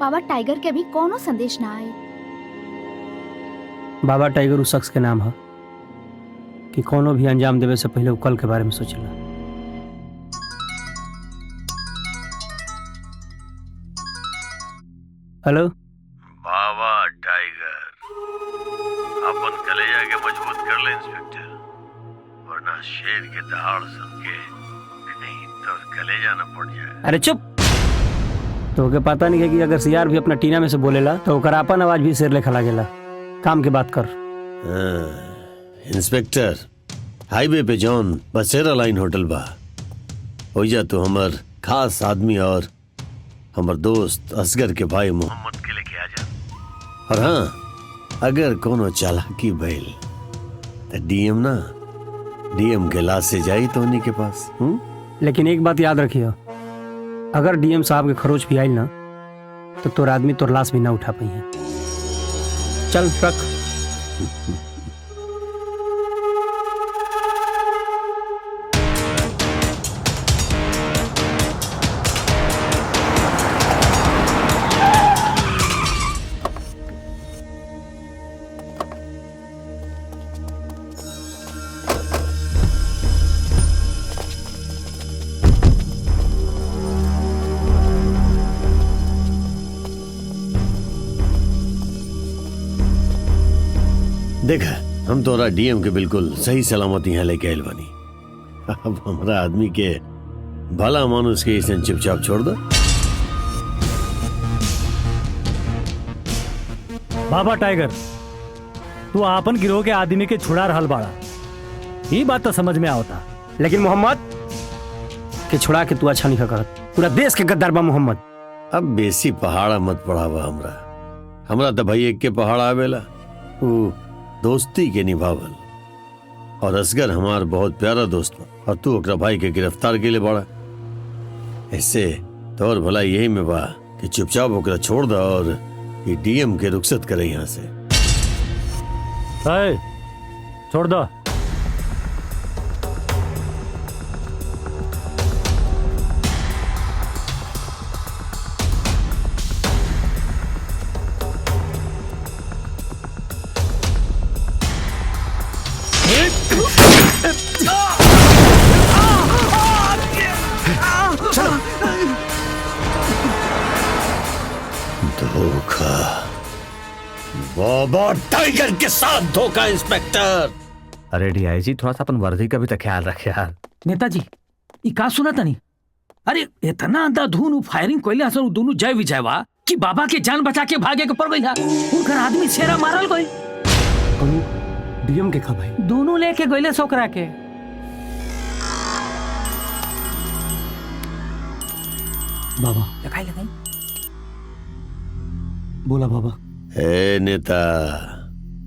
बाबा टाइगर के भी कोनो संदेश ना आए। बाबा टाइगर उस शख्स के नाम है कि कोनो भी अंजाम देवे से पहले वो कल के बारे में सोचेला। हेलो बाबा टाइगर, अपन कलेजा के मजबूत कर ले इंस्पेक्टर, वरना शेर के दहाड़ सुन के नहीं तो कलेजा न फट जाए। अरे चुप, तो के पता नहीं है कि अगर सियार भी अपना टीना में से बोलेला तो ओकर अपन आवाज भी शेर लेखा लागेला। काम के बात कर। इंस्पेक्टर, हाईवे पे जॉन बसेरा लाइन होटल बा, हो जा तो हमर खास आदमी और हमर दोस्त असगर के भाई मोहम्मद के लेके आ जा। और हाँ, अगर कोनो चालाकी भइल तो डीएम के लाश से जाई तो उन्हीं के पास। लेकिन एक बात याद रखियो, अगर डीएम साहब के खरोच भी आइल ना तो तोर आदमी तोर लाश भी ना उठा पाई है। चल रख। देखा, हम तोरा डीएम के बिल्कुल सही सलामत यहाँ लेके आयल बानी। अब हमारा आदमी के भला मानुस के इसे चुपचाप छोड़ दो। बाबा टाइगर, तू आपन गिरोह के आदमी के छुड़ा रहल बाड़ा, ये बात तो समझ में आवता। लेकिन मोहम्मद के छुड़ा के तू अच्छा नहीं करत। पूरा देश के गद्दार बा मोहम्मद। अब बेसी पहाड़ा मत पढ़ावा हमरा तो भाई एक के पहाड़ आवेला, वो दोस्ती के निभावल। और असगर हमार बहुत प्यारा दोस्त बा, और तू ओकरा भाई के गिरफ्तार के लिए बड़ा। ऐसे तोर भला यही में बा कि चुपचाप ओकरा छोड़ दा और ये डीएम के रुखसत करे यहाँ से। छोड़ दो। धोखा, बाबा टाइगर के साथ धोखा इंस्पेक्टर। अरे डीआईजी, थोड़ा सा अपन वर्दी का भी तो ख्याल रखे यार। नेताजी, ये का सुना तनी? अरे इतना अंधाधुन फायरिंग कोइले असर दोनों जय विजय बा कि बाबा के जान बचा के भागे के पड़ गई है। उनकर आदमी शेरा मारल गई। डीएम के का भाई दोनों लेके गइले सोकरा के। बाबा लगाई बोला बाबा। ए नेता,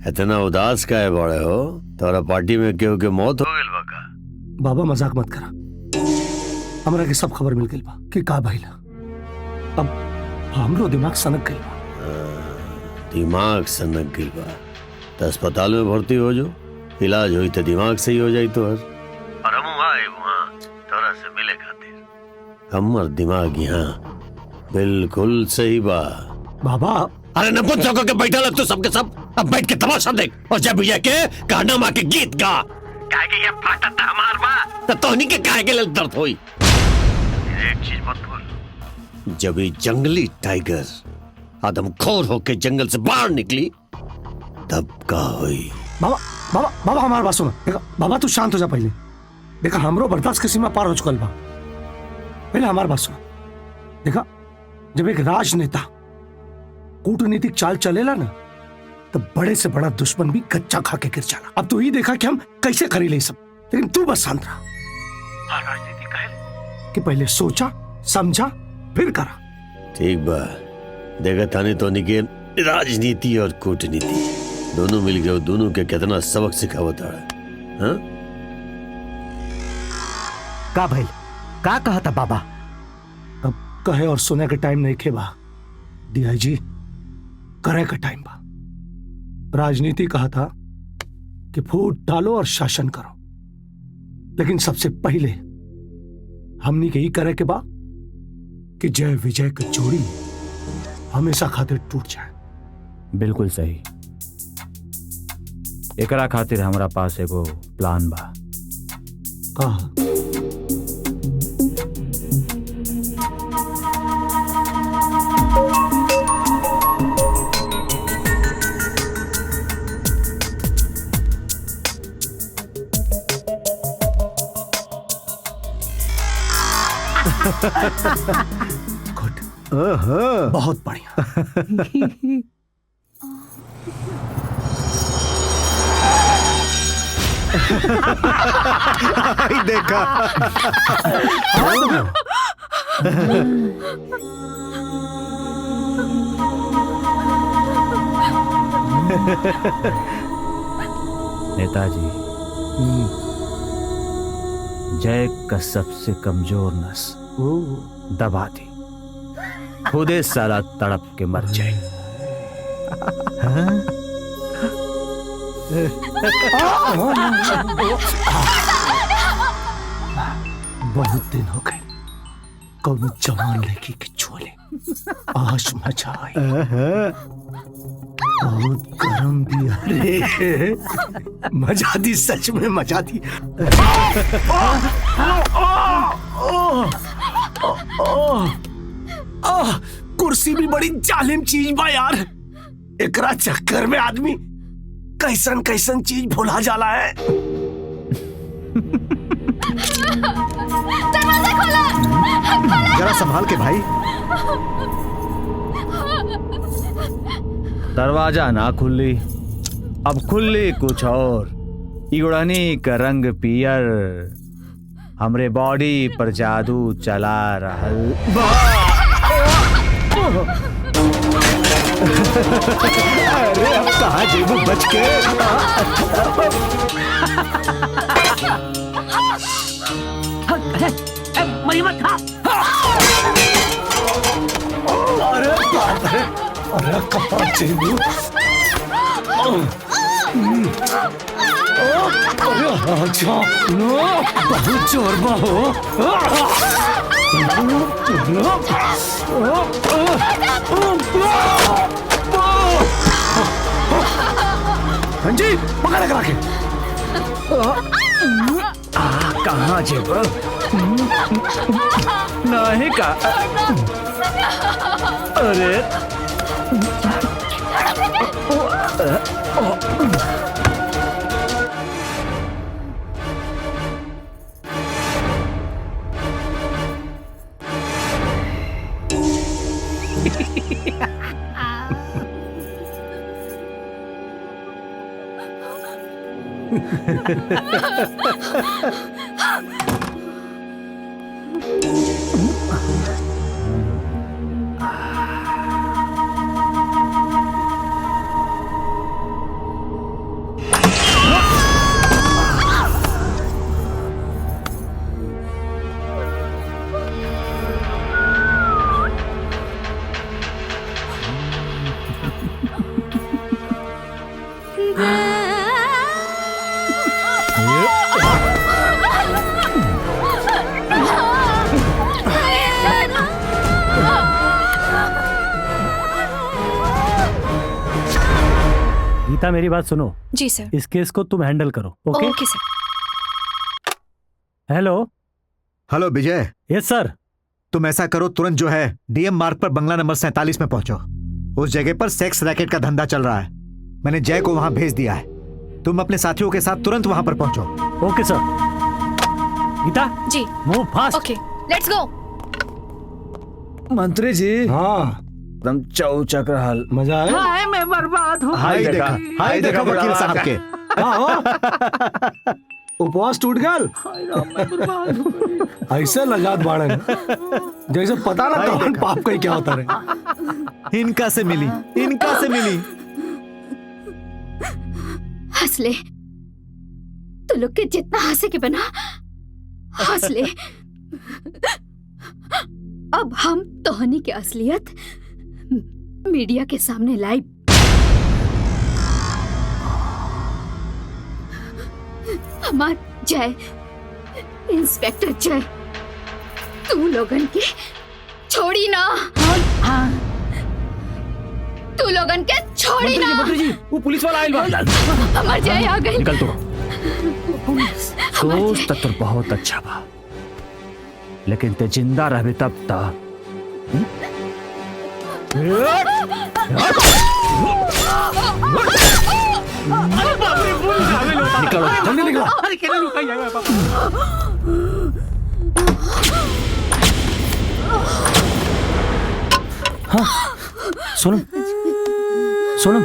इतना उदास काहे बड़े हो? तोरा पार्टी में केहू के मौत हो गइल बा का? बाबा मजाक मत करा, हमरा के सब खबर मिल गइल बा कि का भइला। अब हमरो दिमाग सनक गइल बा। दिमाग सनक गइल बा तो अस्पताल में भर्ती हो जो, इलाज हुई तो दिमाग सही हो जाई तोहर। और हम आए वहाँ तोरा से मिले खातिर। हमर दिमाग यहाँ बिल्कुल सही बा बाबा। अरे नपुंसक होके बैठा रह तू सबके सब। अब बैठ के तमाशा देख और जब विजय के गाना माँ के गीत गा। काहे के ये फाटा था हमार बा तो तोहनी के काहे के लिए दर्द हुई। एक चीज मत भूल, जब ये जंगली टाइगर आदमखोर होके जंगल से बाहर निकली तब का हुई। बाबा बाबा बाबा हमारी बात सुनो। देखो बाबा, तू शांत हो जा पहले। देखा हमरो बर्दाश्त की सीमा पार हो चुकल बा। पहले हमार बात सुनो। देखा जब एक राजनेता कूटनीतिक चाल चलेला ना तो बड़े से बड़ा दुश्मन भी कच्चा खा के गिर जाला। अब तू ही देखा कि हम कैसे करी ले सब, लेकिन तू बस शांत रहा। राजनीति कहे कि पहले सोचा समझा फिर करा। ठीक बा, देखा थाने तो के राजनीति और कूटनीति दोनों मिल गए, दोनों के कितना सबक सिखावत है। का भाई का कहा था बाबा? अब कहे और सुने के टाइम नहीं खे बा डीआईजी, करे का टाइम बा। राजनीति कहा था कि फूट डालो और शासन करो, लेकिन सबसे पहले हमनी के ही करे के बा कि जय विजय की जोड़ी हमेशा खातिर टूट जाए। बिल्कुल सही। एकरा खातिर हमरा पास एगो प्लान बा। कहा? गुड, बहुत बढ़िया। देखा नेताजी, जय का सबसे कमजोर नस दबा दी, खुदे साला तड़प के मर जाए। बहुत दिन हो गए कौन जवान लड़की के छोले, आज मजा आई। बहुत गरम भी अरे मजा दी, सच में मजा दी। कुर्सी भी बड़ी जालिम चीज बा यार, एकरा चक्कर में आदमी कैसन कैसन चीज भुला जाला है। दरवाजा खोला, जरा संभाल के भाई। दरवाजा ना खुली, अब खुली कुछ और। इगड़नी का रंग पियर हमरे बॉडी पर जादू चला रहल। अरे अब कहाँ जेबू बच के? मरी मत खा। अरे बाप रे, अरे कपड़ा जेबू। अरे अच्छा, बहुत जोर बा हो। हाँ जी, पकड़ा करा के। कहाँ जेब? नहीं का। अरे गीता मेरी बात सुनो। जी सर। इस केस को तुम हैंडल करो। ओके ओके सर। हेलो हेलो विजय। यस सर। तुम ऐसा करो, तुरंत जो है डीएम मार्ग पर बंगला नंबर 47 में पहुंचो। उस जगह पर सेक्स रैकेट का धंधा चल रहा है। मैंने जय को वहां भेज दिया है। तुम अपने साथियों के साथ तुरंत वहां पर पहुंचो। ओके सर। गीता जी move fast. Okay let's go. मंत्री जी हाँ एकदम चौचक रहा। मजा आया। हाय मैं बर्बाद हूँ। हाय देखा वकील साहब के। उपवास टूट गल। ऐसे लगात बाड़े न, जैसे पता ना कौन पाप का क्या होता रहे। इनका से मिली। हंस ले, तू लोग के जितना हंसे के बना हंस ले। अब हम तोहनी के असलियत मीडिया के सामने लाइव। हमार जय, इंस्पेक्टर जय, तू लोगन के छोड़ी ना। हाँ तू लोगन के छोड़ी ना। मंत्री जी वो पुलिस वाला आइल बा। हमार जय आ गई। निकल तो। सोच तो तोर बहुत अच्छा बा, लेकिन ते जिंदा रहबे तब तक। निकलो जल्दी निकलो। अरे केना रुकाई है बाबा। हाँ सोनम सोनम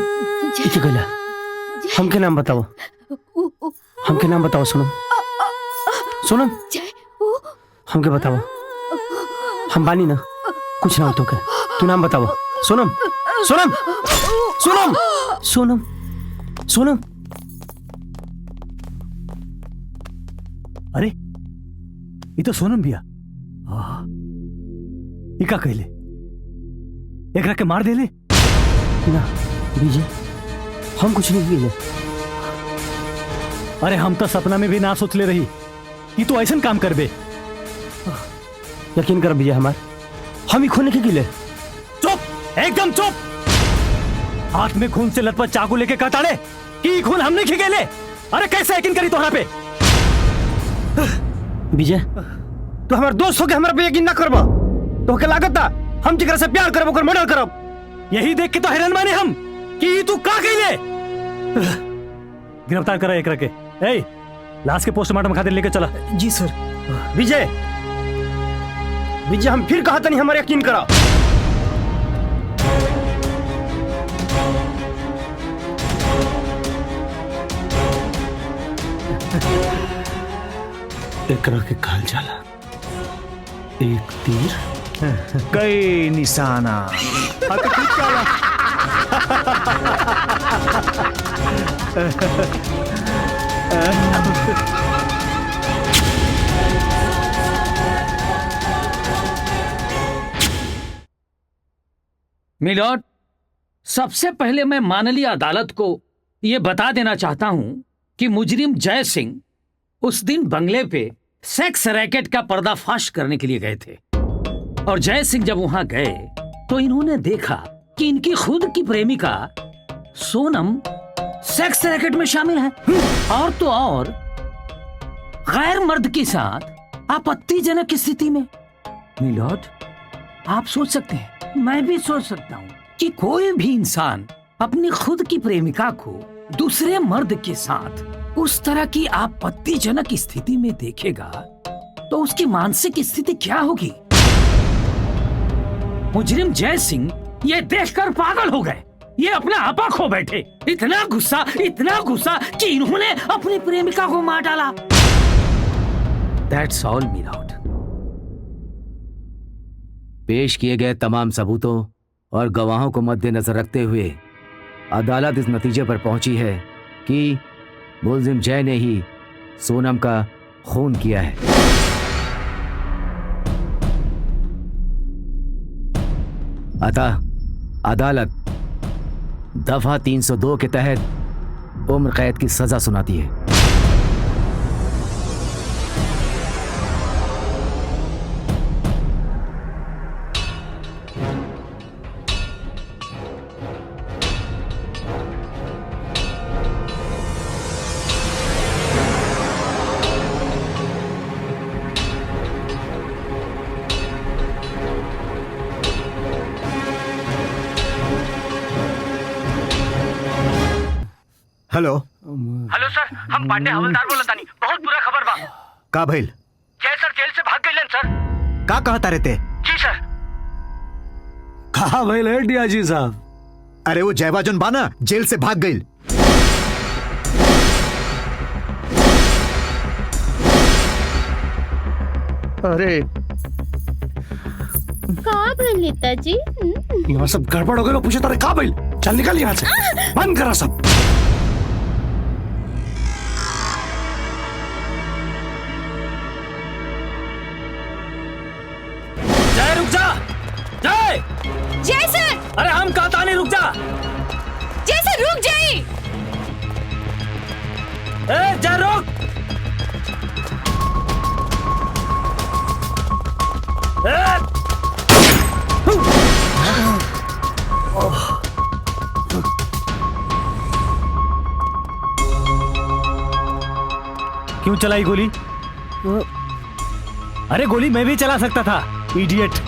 इथे गइला। हमके नाम बताओ, हमके नाम बताओ सोनम। सोनम हमके बताओ, हम बानी ना, कुछ ना हो तो के। तू नाम बताओ सोनम। सोनम सोनम सोनम सोनम। अरे ये तो सोनम बिया। इका कहले एकरा के मार देले ना विजय, हम कुछ नहीं किए। अरे हम तो सपना में भी ना सोच ले रही कि तू ऐसा काम करबे। यकीन कर विजय, हमार हम ही खून के गिले। चुप, एकदम चुप। हाथ में खून से लथपथ चाकू लेके कहताड़े कि खून हमने खिगेले। अरे कैसे यकीन करी तोहरा पे? विजय तू हमारे दोस्त हो के हमारे पे यकीन ना करबा तो के लागत था हम जिकरा से प्यार करब ओकर मर्डर करब। यही देख के तो हैरान माने हम कि तू का कइले। गिरफ्तार करा एकरा के। ए लाश के पोस्टमार्टम खातिर लेके चला। जी सर। विजय विजय हम फिर कहा था नहीं हमारे यकीन करा। एकरा के कहल जाला एक तीर कई निशाना। मिलॉर्ड, सबसे पहले मैं माननीय अदालत को यह बता देना चाहता हूं कि मुजरिम जय सिंह उस दिन बंगले पे सेक्स रैकेट का पर्दाफाश करने के लिए गए थे और जय सिंह जब वहां गए तो इन्होंने देखा कि इनकी खुद की प्रेमिका सोनम सेक्स रैकेट में शामिल है और तो और गैर मर्द के साथ आपत्तिजनक स्थिति में। मिलॉर्ड, आप सोच सकते हैं, मैं भी सोच सकता हूँ कि कोई भी इंसान अपनी खुद की प्रेमिका को दूसरे मर्द के साथ उस तरह की आपत्तिजनक स्थिति में देखेगा तो उसकी मानसिक स्थिति क्या होगी। मुजरिम जय सिंह ये देखकर पागल हो गए, ये अपना आपा खो बैठे। इतना गुस्सा कि इन्होंने अपनी प्रेमिका को मार डाला। That's all, my lord. पेश किए गए तमाम सबूतों और गवाहों को मद्देनजर रखते हुए अदालत इस नतीजे पर पहुंची है कि मुलजिम जय ने ही सोनम का खून किया है। अतः अदालत दफा 302 के तहत उम्र कैद की सजा सुनाती है। हेलो हेलो सर, हम पांडे हवलदार बोलतानी। बहुत बुरा खबर बा। का भइल? जय सर जेल से भाग गए सर। का कहता रहते? जी सर। कहा भाई है डीआईजी साहब? अरे वो जयवा जोन बाना जेल से भाग गई। अरे का भइल नेताजी? यहाँ सब गड़बड़ हो गए। पूछे तारे का भाई? चल निकल यहाँ से, बंद करा सब। जय रुक जा। जय जय सर। अरे हम कहता नहीं, रुक जा। जय सर रुक जाइए। ए जय रुक। क्यों चलाई गोली? अरे गोली मैं भी चला सकता था, इडियट।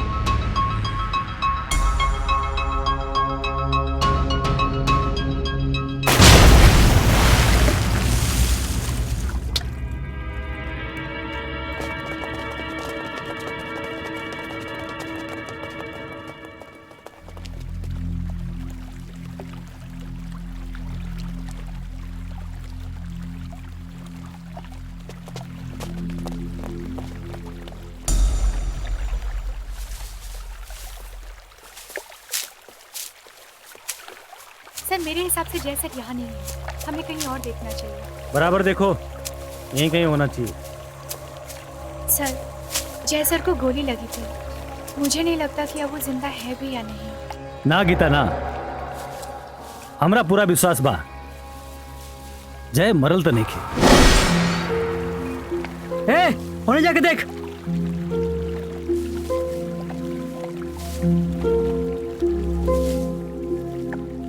सर मेरे हिसाब से जय सर यहाँ नहीं है, हमें कहीं और देखना चाहिए। बराबर देखो, यहीं कहीं होना चाहिए। सर जय सर को गोली लगी थी, मुझे नहीं लगता कि अब वो जिंदा है भी या नहीं। ना गीता ना, हमरा पूरा विश्वास बा जय मरल तो नहीं खे। ए, होने जाके देख।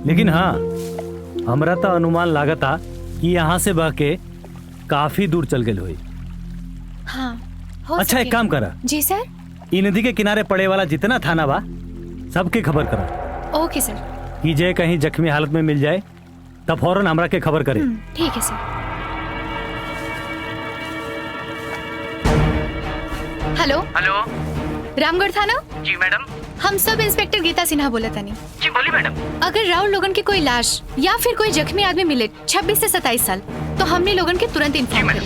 लेकिन हाँ, हमरा तो अनुमान लागता कि यहाँ से बह के काफी दूर चल गए हुई। हाँ हो अच्छा एक काम करा। जी सर। ई नदी के किनारे पड़े वाला जितना थाना बा सबके खबर करा। ओके सर। कि जय कहीं जख्मी हालत में मिल जाए तब फौरन हमरा के खबर करे। ठीक है सर। Hello hello. रामगढ़ थाना? जी मैडम। हम सब इंस्पेक्टर गीता सिन्हा बोला तनी। जी बोली मैडम। अगर राहुल लोगन की कोई लाश या फिर कोई जख्मी आदमी मिले 26 से 27 साल तो हमने लोगन के तुरंत इन्फॉर्म करें।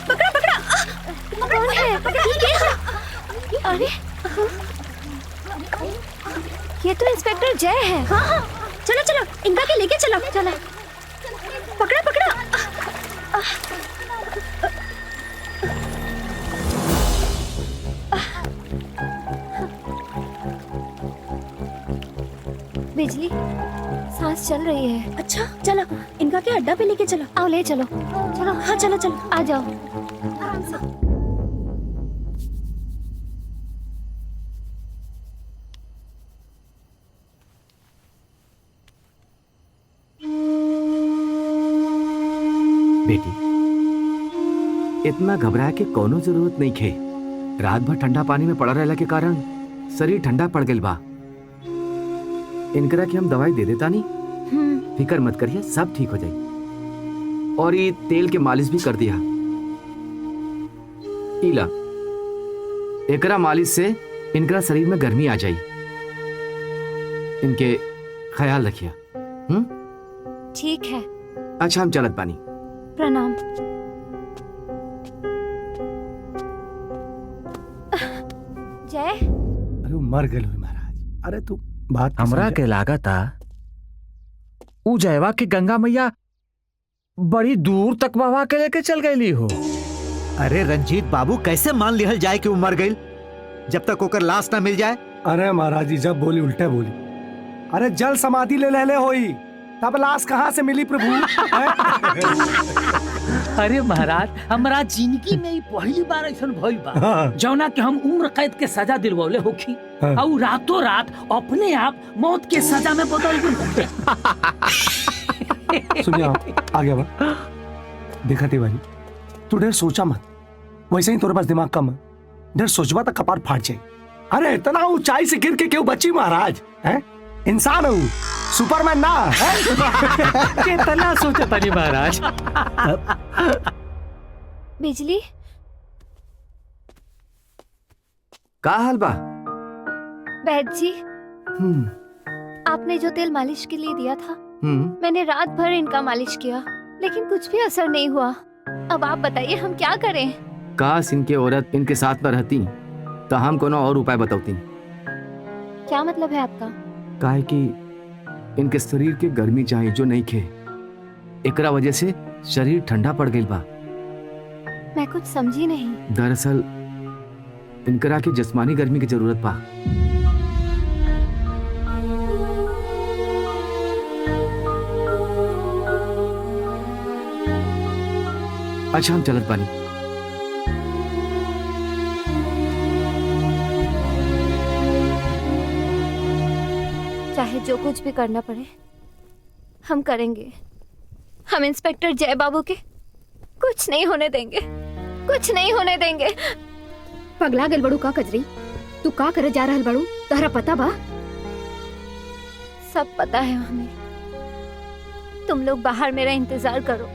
पकड़ा पकड़ा अरे ये तो इंस्पेक्टर जय है। हाँ हाँ चलो चलो इनका के लेके चलो। चलो पकड़ा पकड़ा। बिजली सांस चल रही है। अच्छा चलो इनका के अड्डा पे लेके चलो। आओ ले चलो। चलो हाँ चलो चलो आ जाओ आराम से। बेटी इतना घबराए के कोनो जरूरत नहीं खे। रात भर ठंडा पानी में पड़ा रहला के कारण शरीर ठंडा पड़ गइल बा। इनकरा के हम दवाई दे देता नहीं, फिकर मत करिए, सब ठीक हो जाए। और ये तेल के मालिश भी कर दिया। इला एकरा मालिश से इनकरा शरीर में गर्मी आ जाई। इनके ख्याल रखिए। ठीक है। अच्छा हम चलत पानी। प्रणाम। जय अरे मर गए महाराज। अरे तू बात हमरा के लागता ऊ जयवा के गंगा मैया बड़ी दूर तक बहवा के लेके चल गई हो। अरे रंजीत बाबू कैसे मान लिहल जाए कि वो मर गई जब तक ओकर लाश ना मिल जाए। अरे महाराज जी जब बोली उल्टे बोली। अरे जल समाधि ले होई तब लाश कहाँ से मिली प्रभु। अरे महाराज, हमारा जिंदगी में ही पहली बार ऐसा भइल बा हाँ। जौना कि हम उम्र कैद के सजा दिलवले होखी हाँ। और रातों रात अपने आप मौत के सजा में बदल गई। सुनिए आप आ गया बा। देखा तिवारी, तू ढेर सोचा मत, वैसे ही तोरे पास दिमाग कम है। ढेर सोचबा तो कपार फाट जाए। अरे इतना ऊंचाई से गिर के क्यों बची महाराज? हैं? इंसान हूँ, सुपरमैन ना है? कितना सोचा तानी महाराज। बिजली का हाल बा? बैद जी, आपने जो तेल मालिश के लिए दिया था, मैंने रात भर इनका मालिश किया, लेकिन कुछ भी असर नहीं हुआ। अब आप बताइए हम क्या करें? काश इनके औरत इनके साथ न रहती तो हम कोनो और उपाय बताती। क्या मतलब है आपका? काहे कि इनके शरीर के गर्मी चाहिए जो नहीं खे, एकरा वजह से शरीर ठंडा पड़ गई बा। मैं कुछ समझी नहीं। दरअसल इनकरा के जिस्मानी गर्मी की जरूरत बा। अच्छा हम चलत बानी। चाहे जो कुछ भी करना पड़े हम करेंगे। हम इंस्पेक्टर जय बाबू के कुछ नहीं होने देंगे, कुछ नहीं होने देंगे। पगला गल बड़ू का कजरी? तू का करे जा रहल बड़ू? तहरा पता बा? सब पता है हमें। तुम लोग बाहर मेरा इंतजार करो,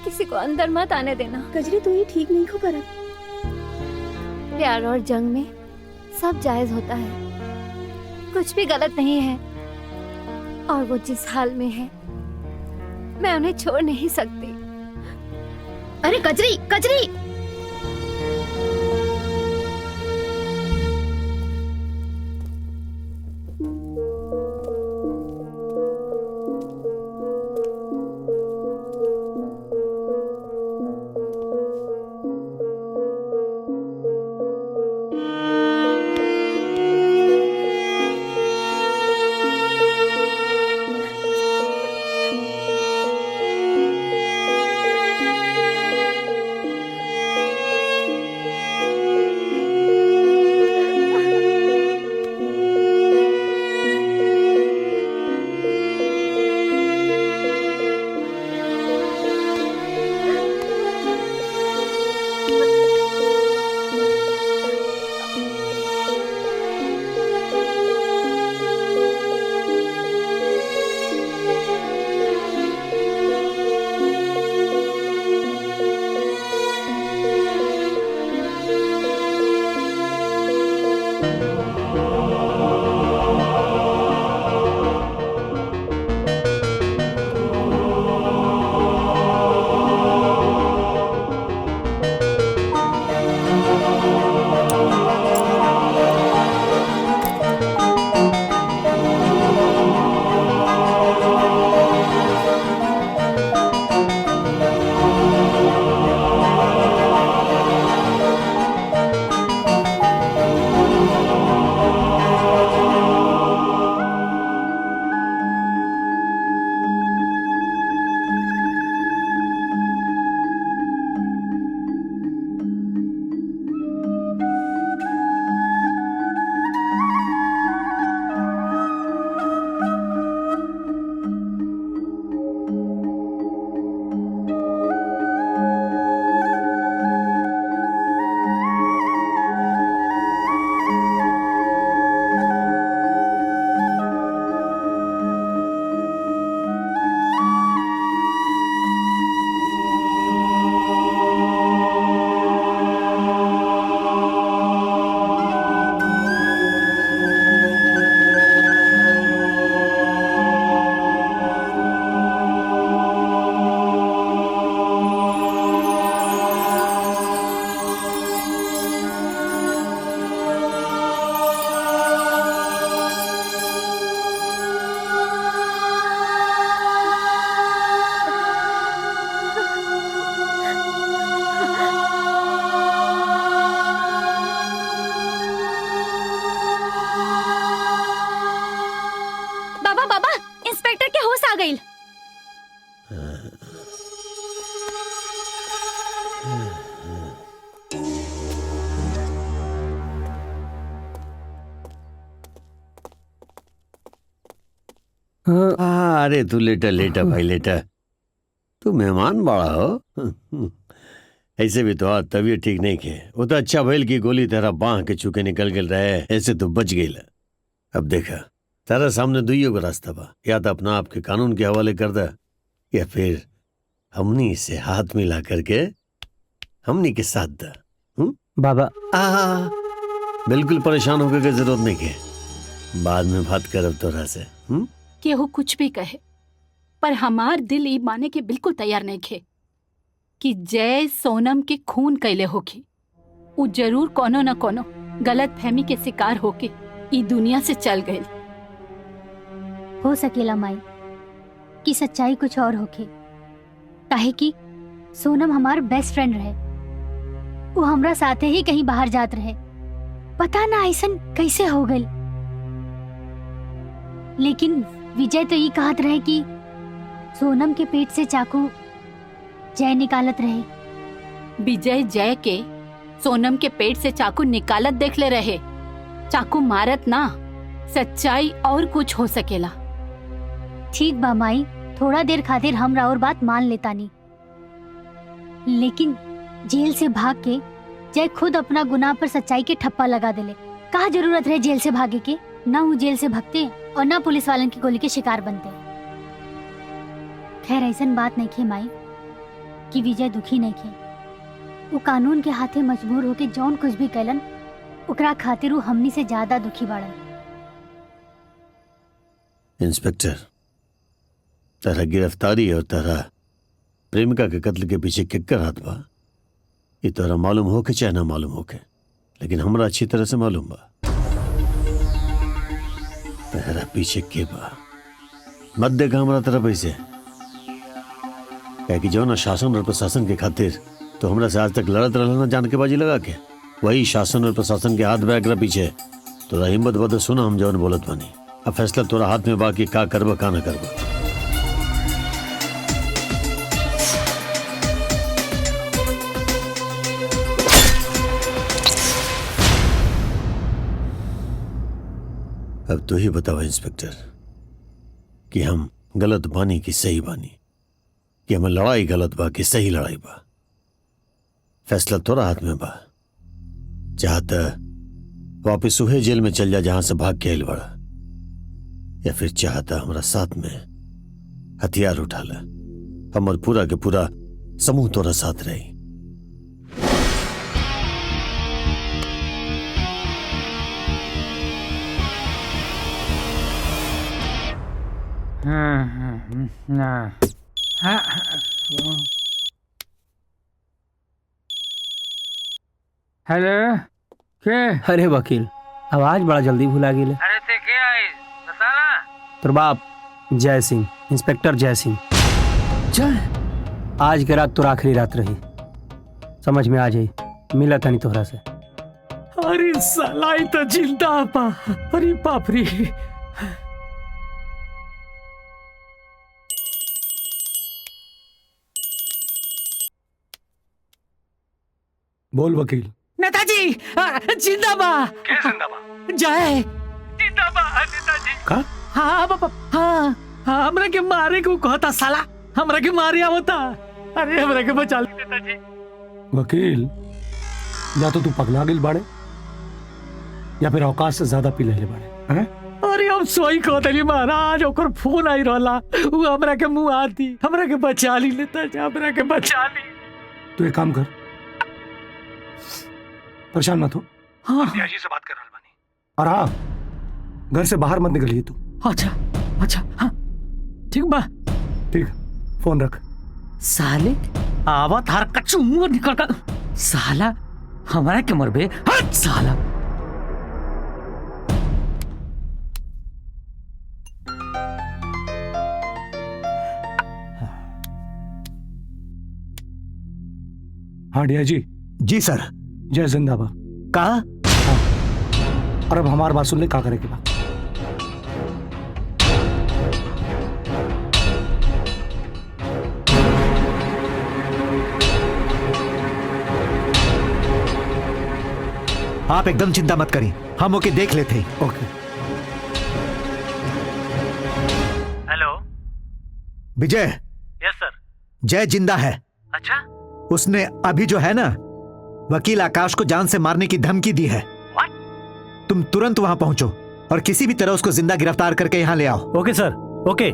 किसी को अंदर मत आने देना। कजरी तू ये ठीक नहीं हो कर। प्यार और जंग में सब जायज होता है, कुछ भी गलत नहीं है। और वो जिस हाल में है मैं उन्हें छोड़ नहीं सकती। अरे कजरी, कजरी! अरे तू लेटा लेटा भाई लेटा, तू मेहमान बड़ा हो। ऐसे भी तो आज तबीयत ठीक नहीं खे, वो तो अच्छा भइल की गोली तेरा बांह के चुके निकल गए रहे, ऐसे तो बच गई। अब देखा तेरा सामने दुइयों का रास्ता बा, या तो अपना आपके कानून के हवाले कर दा, या फिर हमनी से हाथ मिला करके हमनी के साथ दा। बाबा बिल्कुल परेशान होकर के जरूरत नहीं के, बाद में बात करब तोरा से। केहू कुछ भी कहे, पर हमार दिल ई माने के बिल्कुल तैयार नहीं खे कि जय सोनम के खून कैले होगी। वो जरूर कोनो न कोनो गलत फहमी के शिकार होके ई दुनिया से चल गए। हो सकेला माई कि सच्चाई कुछ और होके, काहे कि सोनम हमार बेस्ट फ्रेंड रहे, वो हमरा साथे ही कहीं बाहर जात रहे, पता ना ऐसन कैसे हो गई। लेकिन विजय तो ये कहत रहे कि सोनम के पेट से चाकू जय निकालत रहे। विजय जय के सोनम के पेट से चाकू निकालत देख ले रहे, चाकू मारत ना। सच्चाई और कुछ हो सकेला। ठीक बा माई, थोड़ा देर खातिर हमरा और बात मान लेता नहीं, लेकिन जेल से भाग के जय खुद अपना गुनाह पर सच्चाई के ठप्पा लगा देले। कहा जरूरत है जेल से भागे के? ना वो जेल से भागते और ना पुलिस वालन की गोली के शिकार बनते। खैर ऐसन बात नहीं खे माई कि विजय दुखी नहीं खे, वो कानून के हाथे मजबूर होके जौन कुछ भी कैलन ओकरा खातिर वो हमनी से ज्यादा दुखी बाड़न। इंस्पेक्टर, तेरा गिरफ्तारी और तेरा प्रेमिका के कत्ल के पीछे केकर हाथ बा, ये तोरा मालूम हो के चाहे ना मालूम हो के, लेकिन हमरा अच्छी तरह से मालूम बा तेरा पीछे के बा। मत देखा हमरा तरफ ऐसे, क्या कि जो ना शासन और प्रशासन के खातिर तो हमरा से आज तक लड़त रहना ना जान के बाजी लगा के, वही शासन और प्रशासन के हाथ बैग पीछे तोरा हिम्मत बद सुना हम जौन बोलत बानी। अब फैसला तोरा हाथ में बाकी का करबा का ना करबा। अब तो ही बताओ इंस्पेक्टर कि हम गलत बानी कि सही बानी, कि हमें लड़ाई गलत बा कि सही लड़ाई बा। फैसला तोरा हाथ में बा। चाहता वापिस उहे जेल में चल जा जहां से भाग के आइल बड़ा, या फिर चाहता हमारा साथ में हथियार उठा ला, हमर पूरा के पूरा समूह तोरा साथ रही। हेलो के? अरे वकील, आवाज बड़ा जल्दी भुला गेले। अरे ते के आई बताना। तोर बाप जय सिंह, इंस्पेक्टर जय सिंह। जय, आज के रात तो आखिरी रात रही, समझ में आ जाई, मिला था नहीं तोहरा से। अरे साला ई तो जिंदा बा। अरे बाप रे। बोल वकील। नेताजी जिंदा बा। क्या जिंदा बा? जय जिंदा बा नेताजी। का? हाँ बाबा, हाँ हमरा के मारे को कहता साला, हमरा के मारे आवता। अरे हमरा के बचा ली नेताजी। वकील, या तो तू पगला गिल बाड़े या फिर औकात से ज्यादा पी ले बाड़े हैं? अरे हम सोई कहतली महाराज, ओकर फोन आई रहला, वो हमरा के मुंह आती, हमरा के बचा ली नेताजी, हमरा के बचा ली। तू एक काम कर, परेशान मत हो। हाँ जी से बात कर रहा बानी। और हाँ, घर से बाहर मत निकलिए तू। अच्छा अच्छा, हाँ ठीक बा। ठीक, फोन रख। साले आवत हर कच्चू मुंह निकल कर साला हमारा के मरबे। हट साला। हाँ डिया जी। जी सर। जय जिंदाबाद। कहा? और अब हमारी बात सुन ले, क्या करेगी बात? आप एकदम चिंता मत करिए, हम ओके देख लेते हैं। ओके। विजय। यस सर। जय जिंदा है। अच्छा? उसने अभी जो है ना वकील आकाश को जान से मारने की धमकी दी है। तुम तुरंत वहां पहुंचो और किसी भी तरह उसको जिंदा गिरफ्तार करके यहां ले आओ। ओके सर, ओके।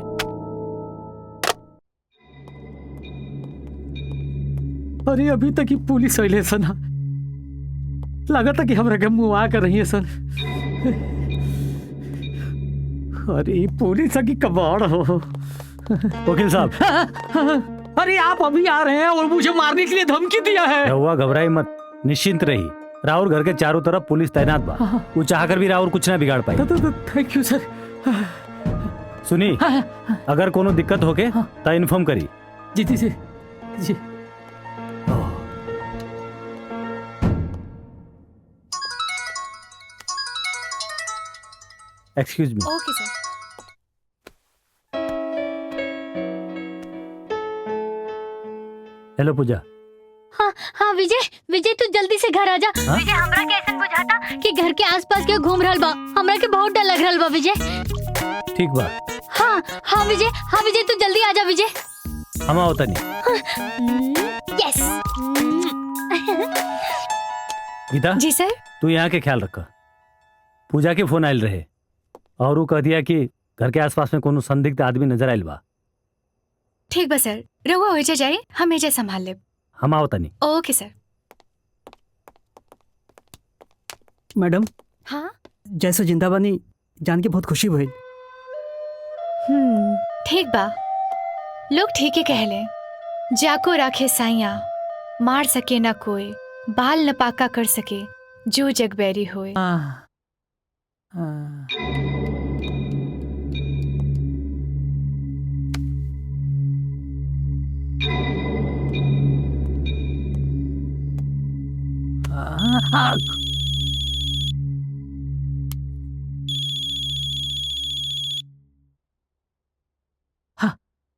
अरे अभी तक ही पुलिस अले सन, लगा था कि हमरा के मुंह आ कर रही है सन। अरे पुलिस की कबाड़ हो। वकील साहब। अरे आप अभी आ रहे हैं और मुझे मारने के लिए धमकी दिया है। हुआ, घबराई मत, निश्चिंत रही। राहुल घर के चारों तरफ पुलिस तैनात बा। वो चाहकर भी राहुल कुछ ना बिगाड़ पाई। थैंक यू सर। सुनी, अगर कोनो दिक्कत होके तो इन्फॉर्म करी। जी जी जी जी। Excuse me. Okay sir. Hello Puja. हाँ हाँ विजय, विजय तू जल्दी से घर आ जा। विजय हमरा के ऐसा बुझाता कि घर के आसपास के घूम रहल बा, हमरा के बहुत डर लग रहल बा विजय। ठीक बा। हाँ हाँ विजय, हाँ विजय तू जल्दी आ जा विजय। हम आओ तनी। यस। गीता जी सर। तू यहाँ के ख्याल रख। पूजा के फोन आयल रहे और वो कह दिया कि घर के आसपास में कोनो संदिग्ध आदमी नजर आयल बा। ठीक बा सर, रहुआ हो जाए, हम एजे संभाल लेब। हम आओ तनी। ओके सर। मैडम। हाँ जैसे जिंदा बानी जान के बहुत खुशी हुई। ठीक बा, लोग ठीक ही कहले। जाको राखे साइया, मार सके ना कोई, बाल न पाका कर सके, जो जग बैरी होए।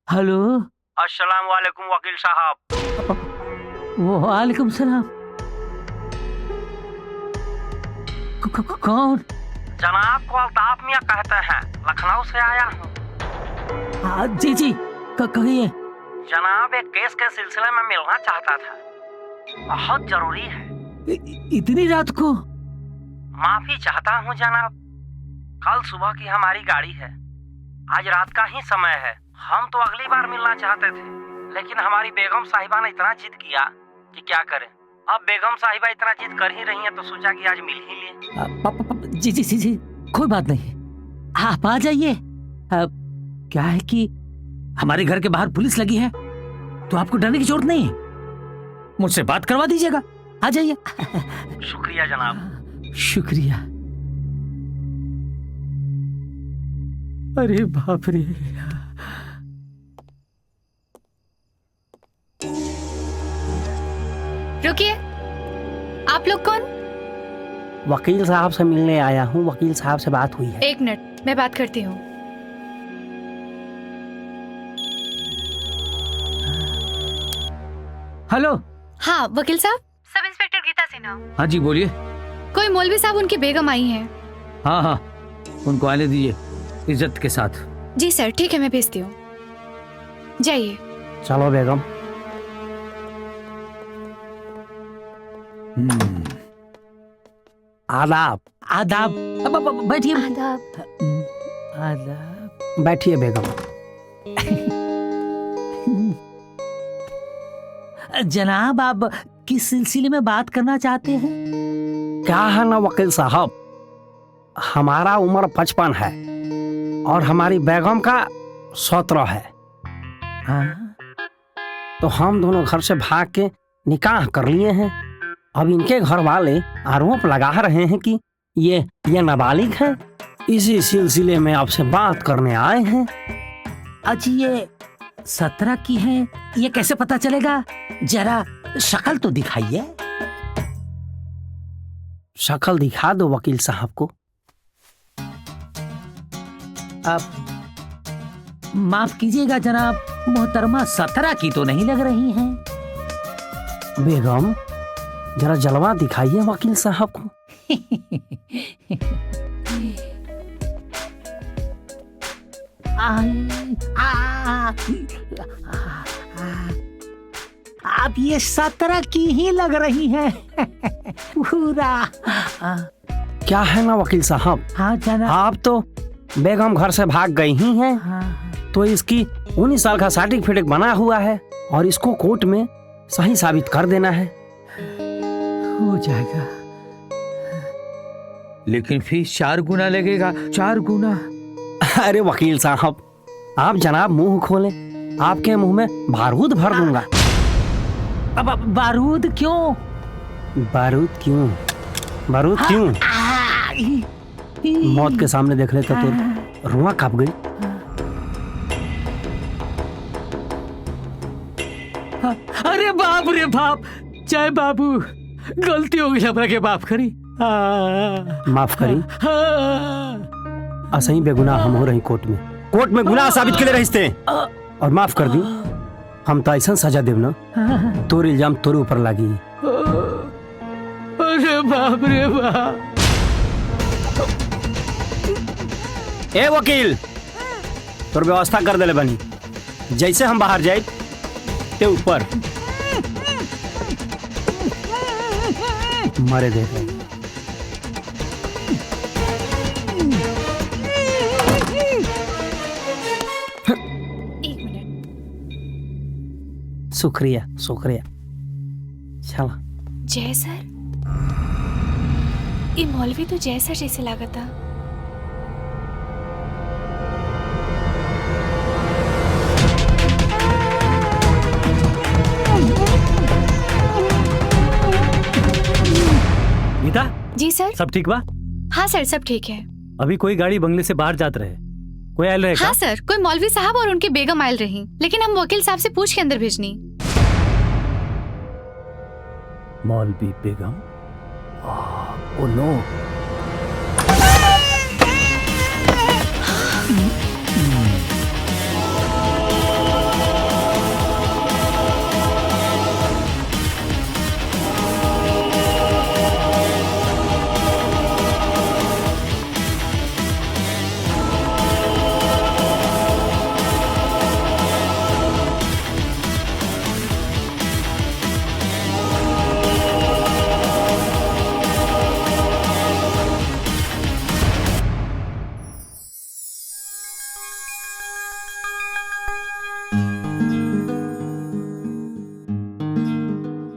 हेलो। अस्सलाम वालेकुम वकील साहब। वालेकुम सलाम। कौन? जनाब को अल्ताफ मियां कहते हैं, लखनऊ से आया हूँ। जी जी कहिए। जनाब एक केस के सिलसिले में मिलना चाहता था, बहुत जरूरी है। इतनी रात को? माफी चाहता हूँ जनाब, कल सुबह की हमारी गाड़ी है, आज रात का ही समय है। हम तो अगली बार मिलना चाहते थे, लेकिन हमारी बेगम साहिबा ने इतना जिद किया कि क्या करें। अब बेगम साहिबा इतना जिद कर ही रही हैं तो सोचा कि आज मिल ही ले। जी जी जी जी कोई बात नहीं, आप आ जाइए। क्या है कि हमारे घर के बाहर पुलिस लगी है, तो आपको डरने की जरूरत नहीं है, मुझसे बात करवा दीजिएगा। आ जाइए। शुक्रिया जनाब। शुक्रिया। अरे बाप रे। रुकिए, आप लोग कौन? वकील साहब से मिलने आया हूँ, वकील साहब से बात हुई है। एक मिनट, मैं बात करती हूँ। हेलो। हाँ वकील साहब। Sub inspector Geeta Sinha. हाँ जी बोलिए। कोई मौलवी साहब उनकी बेगम आई हैं। हाँ हाँ उनको आने दीजिए इज्जत के साथ। जी सर ठीक है, मैं भेजती हूँ, जाइए। चलो बेगम। आदाब। आदाब। बैठिए। आदाब। आदाब। बैठिए बेगम। जनाब आप किस सिलसिले में बात करना चाहते हैं? क्या है ना वकील साहब, हमारा उम्र 55 है और हमारी बेगम का 17 है। तो हम दोनों घर से भाग के निकाह कर लिए हैं। अब इनके घर वाले आरोप लगा रहे हैं कि ये नाबालिग है। इसी सिलसिले में आपसे बात करने आए हैं। अच्छा ये 17 की है, ये कैसे पता चलेगा? जरा शक्ल तो दिखाइए। शक्ल दिखा दो वकील साहब को। आप माफ कीजिएगा जनाब, मोहतरमा 17 की तो नहीं लग रही हैं। बेगम जरा जलवा दिखाइए वकील साहब को। अब ये 17 की ही लग रही है पूरा। क्या है ना वकील साहब, हाँ जनाब। आप तो बेगम घर से भाग गई ही हैं, तो इसकी 19 साल का सर्टिफिकेट बना हुआ है और इसको कोर्ट में सही साबित कर देना है। हो जाएगा, लेकिन फीस 4 गुना लगेगा, 4 गुना। अरे वकील साहब, आप जनाब मुंह खोलें, आपके मुंह में बारूद भर दूंगा। अब बारूद क्यों? बारूद क्यों? बारूद क्यों? मौत के सामने देख लेते तो रुआ कांप गई। अरे बाप रे बाप, जय बाबू, गलती हो गई हमरा के, माफ करी। माफ करी? असही बेगुनाह हम हो रही कोर्ट में गुनाह साबित के लिए रहिस्ते और माफ कर दी। हम तो ऐसा सजा देव ना, तोर इल्जाम तोरे ऊपर लागी। अरे बाप रे बाप। ए वकील, तोर व्यवस्था कर देले बनी, जैसे हम बाहर जाए ते ऊपर मरे दे। शुक्रिया शुक्रिया। चला। जय सर, ये मौलवी तो जय सर जैसे लगा था। गीता जी सर। सब ठीक बा? हाँ सर, सब ठीक है। अभी कोई गाड़ी बंगले से बाहर जात रहे, कोई आयल रहे? हाँ सर, कोई मौलवी साहब और उनके बेगम आयल रही, लेकिन हम वकील साहब से पूछ के अंदर भेजनी। मौलवी बेगम? Oh no.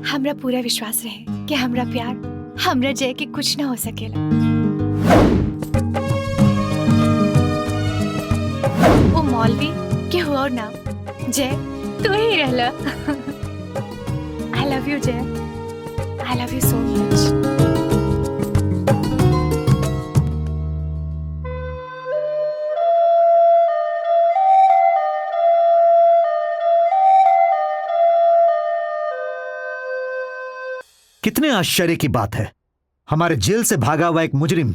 हमरा पूरा विश्वास रहे कि हमरा प्यार, हमरा जय के कुछ ना हो सकेला। वो मौलवी के हो और ना, जय तू ही रहला। I love you जय, I love you so much। कितने आश्चर्य की बात है, हमारे जेल से भागा हुआ एक मुजरिम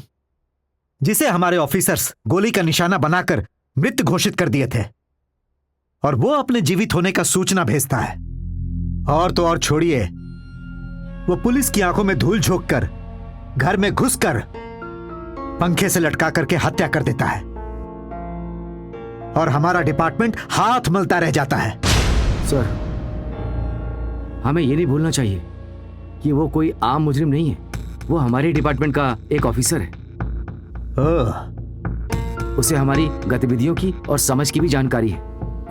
जिसे हमारे ऑफिसर्स गोली का निशाना बनाकर मृत घोषित कर दिए थे, और वो अपने जीवित होने का सूचना भेजता है। और तो और छोड़िए, वो पुलिस की आंखों में धूल झोंककर घर में घुसकर पंखे से लटका करके हत्या कर देता है, और हमारा डिपार्टमेंट हाथ मलता रह जाता है। सर, हमें ये नहीं भूलना चाहिए कि वो कोई आम मुजरिम नहीं है, वो हमारे डिपार्टमेंट का एक ऑफिसर है। उसे हमारी गतिविधियों की और समझ की भी जानकारी है।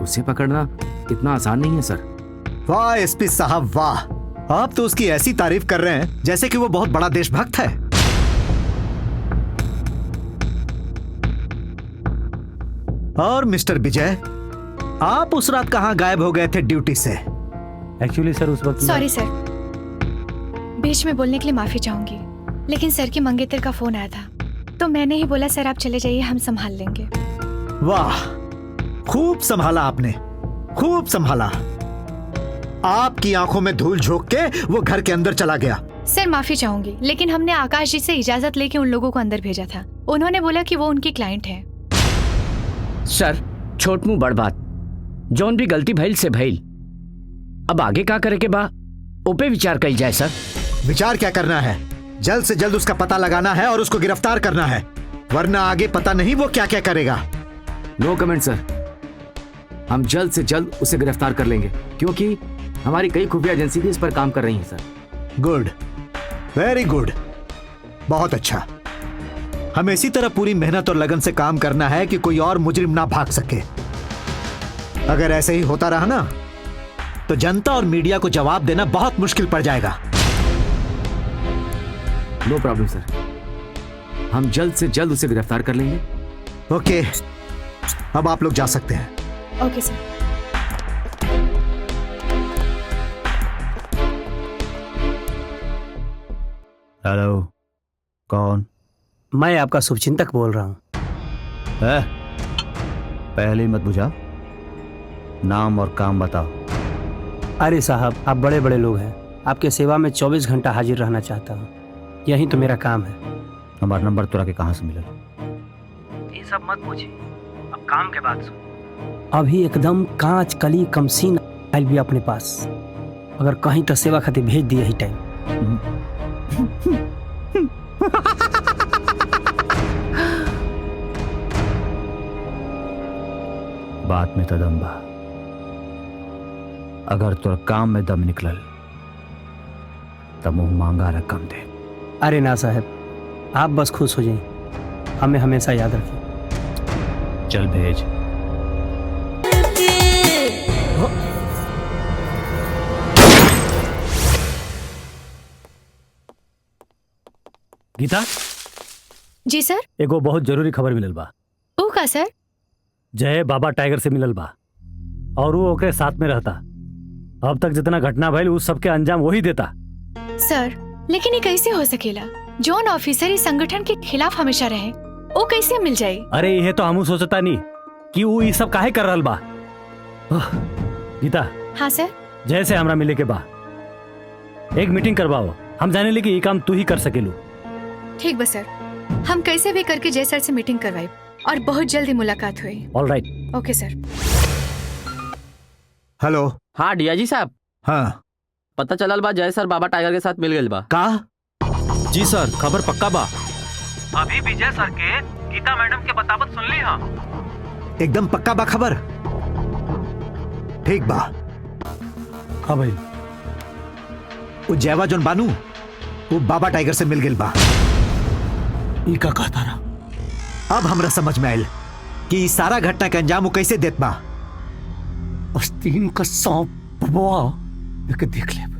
उसे पकड़ना इतना आसान नहीं है सर। वाह एसपी साहब वाह, आप तो उसकी ऐसी तारीफ कर रहे हैं जैसे कि वो बहुत बड़ा देशभक्त है। और मिस्टर विजय, आप उस रात कहां गायब हो गए थे ड्यूटी से? एक्चुअली सर उस वक्त सॉरी सर, बीच में बोलने के लिए माफी चाहूंगी, लेकिन सर की मंगेतर का फोन आया था, तो मैंने ही बोला सर आप चले जाइए, हम संभाल लेंगे। वाह, खूब संभाला आपने, खूब संभाला। आपकी आंखों में धूल झोंक के वो घर के अंदर चला गया। सर माफी चाहूंगी, लेकिन हमने आकाश जी से इजाजत लेके उन लोगों को अंदर भेजा था। उन्होंने बोला कि वो उनकी क्लाइंट है। सर, छोट मुंह बड़ बात, जौन भी गलती भइल से भइल, अब आगे क्या करे के बा ओपे विचार कल जाए। सर विचार क्या करना है, जल्द से जल्द उसका पता लगाना है और उसको गिरफ्तार करना है, वरना आगे पता नहीं वो क्या क्या करेगा। नो कमेंट सर। हम जल्द से जल्द उसे गिरफ्तार कर लेंगे क्योंकि हमारी कई खुफिया एजेंसी भी इस पर काम कर रही हैं सर। गुड, वेरी गुड, बहुत अच्छा। हमें इसी तरह पूरी मेहनत और लगन से काम करना है कि कोई और मुजरिम ना भाग सके। अगर ऐसे ही होता रहा ना तो जनता और मीडिया को जवाब देना बहुत मुश्किल पड़ जाएगा। नो प्रॉब्लम सर, हम जल्द से जल्द उसे गिरफ्तार कर लेंगे। ओके, अब आप लोग जा सकते हैं। ओके सर। हेलो, कौन? मैं आपका शुभचिंतक बोल रहा हूँ। पहले ही मत बुझा, नाम और काम बताओ। अरे साहब, आप बड़े बड़े लोग हैं, आपके सेवा में 24 घंटा हाजिर रहना चाहता हूँ, यही तो मेरा काम है। हमारा नंबर तुरा के कहाँ से मिला? ये सब मत पूछिए, अब काम के बाद सुन। अभी एकदम कांच कली कमसीन आयल भी अपने पास, अगर कहीं तो सेवा खातिर भेज दिए ही टाइम। बात में तो दम बा, अगर तोर काम में दम निकलल तो मुंह मांगा रकम दे। अरे ना साहब, आप बस खुश हो जाइए, हमें हमेशा याद रखिए। चल भेज। गीता जी सर। एगो बहुत जरूरी खबर मिलल बा। ओ का सर? जय बाबा टाइगर से मिलल बा और वो ओकरे साथ में रहता। अब तक जितना घटना भइल उस सबके अंजाम वही देता। सर लेकिन ये कैसे हो सकेला? जॉन ऑफिसर इस संगठन के खिलाफ हमेशा रहे, वो कैसे मिल जाये? अरे ये तो हमू सोचता नहीं कि वो ये सब काहे कर रहल बा। गीता। हाँ सर। जय से हमरा मिले के बा, एक मीटिंग करवाओ। हम जाने लगे ये काम तू ही कर सकेलू। ठीक बा सर, हम कैसे भी करके जय सर से मीटिंग करवाई और बहुत जल्दी मुलाकात हुई। ऑलराइट। ओके सर। हेलो। हाँ डीआईजी साहब। हाँ, पता चलल बा जय सर बाबा टाइगर के साथ मिल गए बा। का? जी सर, खबर पक्का बा। अभी विजय सर के गीता मैडम के बतावत सुन ली। हाँ एकदम पक्का बा खबर? ठीक बा। हाँ भाई, वो जयवा जोन बानू वो बाबा टाइगर से मिल गई बा। ई का कहता रहा? अब हमरा समझ में आयल कि ई सारा घटना के अंजाम वो कैसे देत बा। अस्तीन का सांप बबुआ लेके देख ले।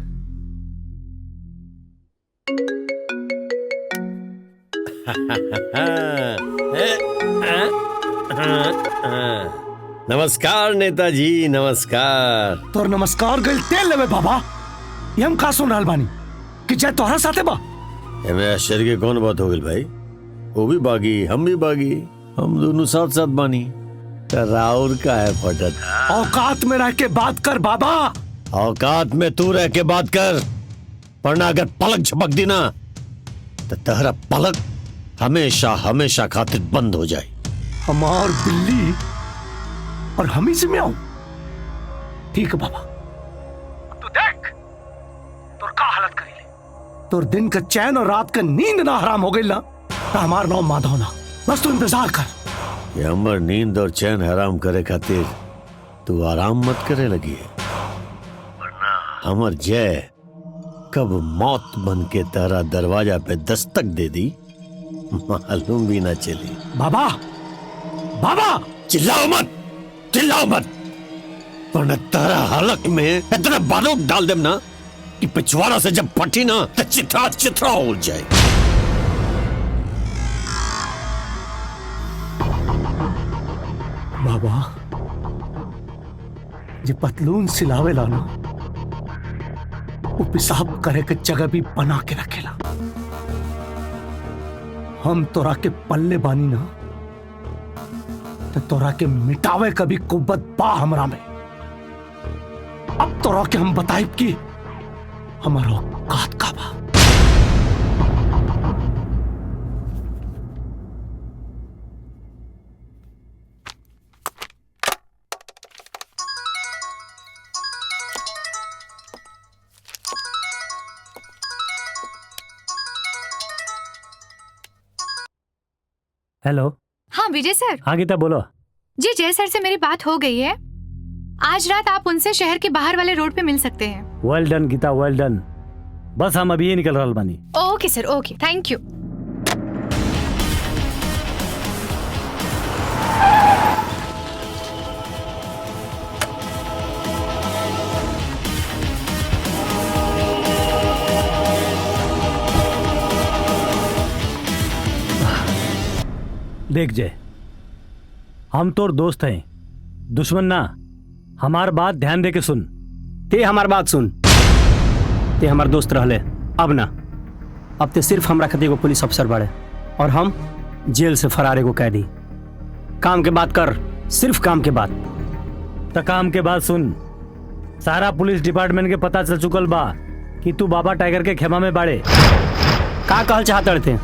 नमस्कार नेताजी, नमस्कार। तोर नमस्कार गल तेल लेवे बाबा। ये हम का सुन रहल बानी कि जय तोहरा साथे बा? एमे आश्चर्य के कौन बात हो गई भाई? वो भी बागी, हम भी बागी, हम दोनों साथ साथ बानी। राउर का है फटत। औकात में रह के बात कर बाबा। औकात में तू रह के बात कर, वरना अगर पलक झपक दी ना तो तेरा पलक हमेशा हमेशा खातिर बंद हो जाए। हमार बिल्ली और हम ही से में आऊं? ठीक है बाबा, तू देख तोर का हालत करी ले। तोर दिन का चैन और रात का नींद ना हराम हो गई ना तो हमार नाम माधव ना। बस तू इंतजार कर। ये हमर नींद और चैन हराम करे खातिर तू आराम मत करे लगी है, वरना हमर जय कब मौत बन के तेरा दरवाजा पे दस्तक दे दी मालूम भी ना चली। बाबा, बाबा चिल्लाओ मत, चिल्लाओ मत, वरना तेरा हलक में इतना बारूद डाल देम ना कि पिछवाड़ा से जब फटी ना तो चित्रा चित्रा हो जाए। बाबा जे पतलून सिलावे लाना वो पेशाब करे के जगह भी बना के रखेला। हम तोरा के पल्ले बानी ना तो तोरा के मिटावे कभी कुव्वत बा हमरा में। अब तोरा के हम बताइब कि हमारा औकात का बा। हेलो। हाँ विजय सर। हाँ गीता बोलो। जी जय सर से मेरी बात हो गई है। आज रात आप उनसे शहर के बाहर वाले रोड पे मिल सकते हैं। वेल डन गीता, वेल डन। बस हम अभी ये निकल रहा बानी। ओके सर, ओके, थैंक यू। देख जय, हम तोर दोस्त हैं, दुश्मन ना। हमार बात ध्यान दे के सुन। ते हमार बात सुन। ते हमार दोस्त रहले, अब ना। अब ते सिर्फ हमरा खातिर एगो पुलिस अफसर बाड़े और हम जेल से फरार एगो कैदी। काम के बात कर, सिर्फ काम के बात। तो काम के बाद सुन, सारा पुलिस डिपार्टमेंट के पता चल चुकल बा कि तू बाबा टाइगर के खेमा में बाड़े। का कहल चाहते थे?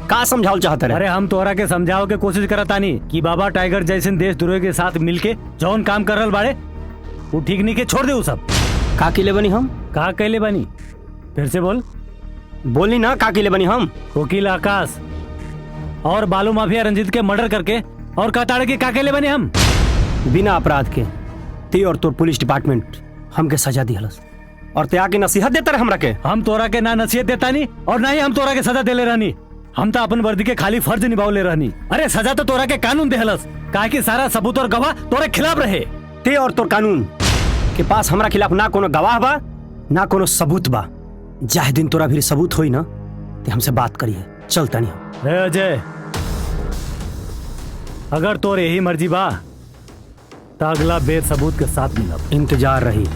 का समझाओ चाहते रहे? अरे हम तोहरा के समझाओ के कोशिश करता नहीं कि बाबा टाइगर जैसे देश द्रोही के साथ मिलके जौन काम कर रहा बाड़े वो ठीक नहीं के छोड़ दे। वो सब का किले बनी हम? का कैले बनी? फिर से बोल। बोली ना, का किले बनी हम? वकील आकाश और बालू माफिया रंजीत के मर्डर करके और कताड़े के का कैले बने हम? बिना अपराध के ते और तोर पुलिस डिपार्टमेंट हमके सजा दिहलस और ते आके नसीहत देता रहे हमरा के। हम तोरा के ना नसीहत देता नहीं और ना ही हम तोरा के सजा देले रहनी। हम तो अपन वर्दी के खाली फर्ज निभावले रहनी। अरे सजा तो तोरा के कानून देहलस, काहे कि सारा सबूत और गवाह तोरे खिलाफ रहे। ते और तोर कानून के पास हमरा खिलाफ ना कोनो गवाह बा ना कोनो सबूत बा। जाहे दिन तोरा भी सबूत होई ना ते हमसे बात करिए। चलता नहीं हम। अजय, अगर तोर यही मर्जी बा तो अगला बेर सबूत के साथ मिलब। इंतजार रही।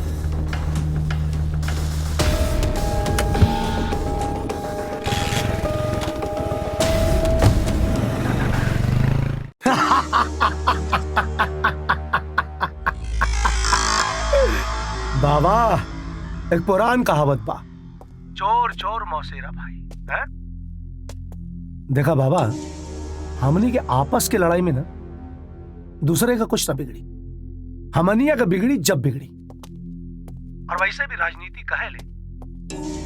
बाबा, एक पुरान कहावत बा, चोर चोर मौसेरा भाई है? देखा बाबा, हमनी के आपस के लड़ाई में ना दूसरे का कुछ ना बिगड़ी, हमनिया का बिगड़ी जब बिगड़ी। और वैसे भी राजनीति कहे ले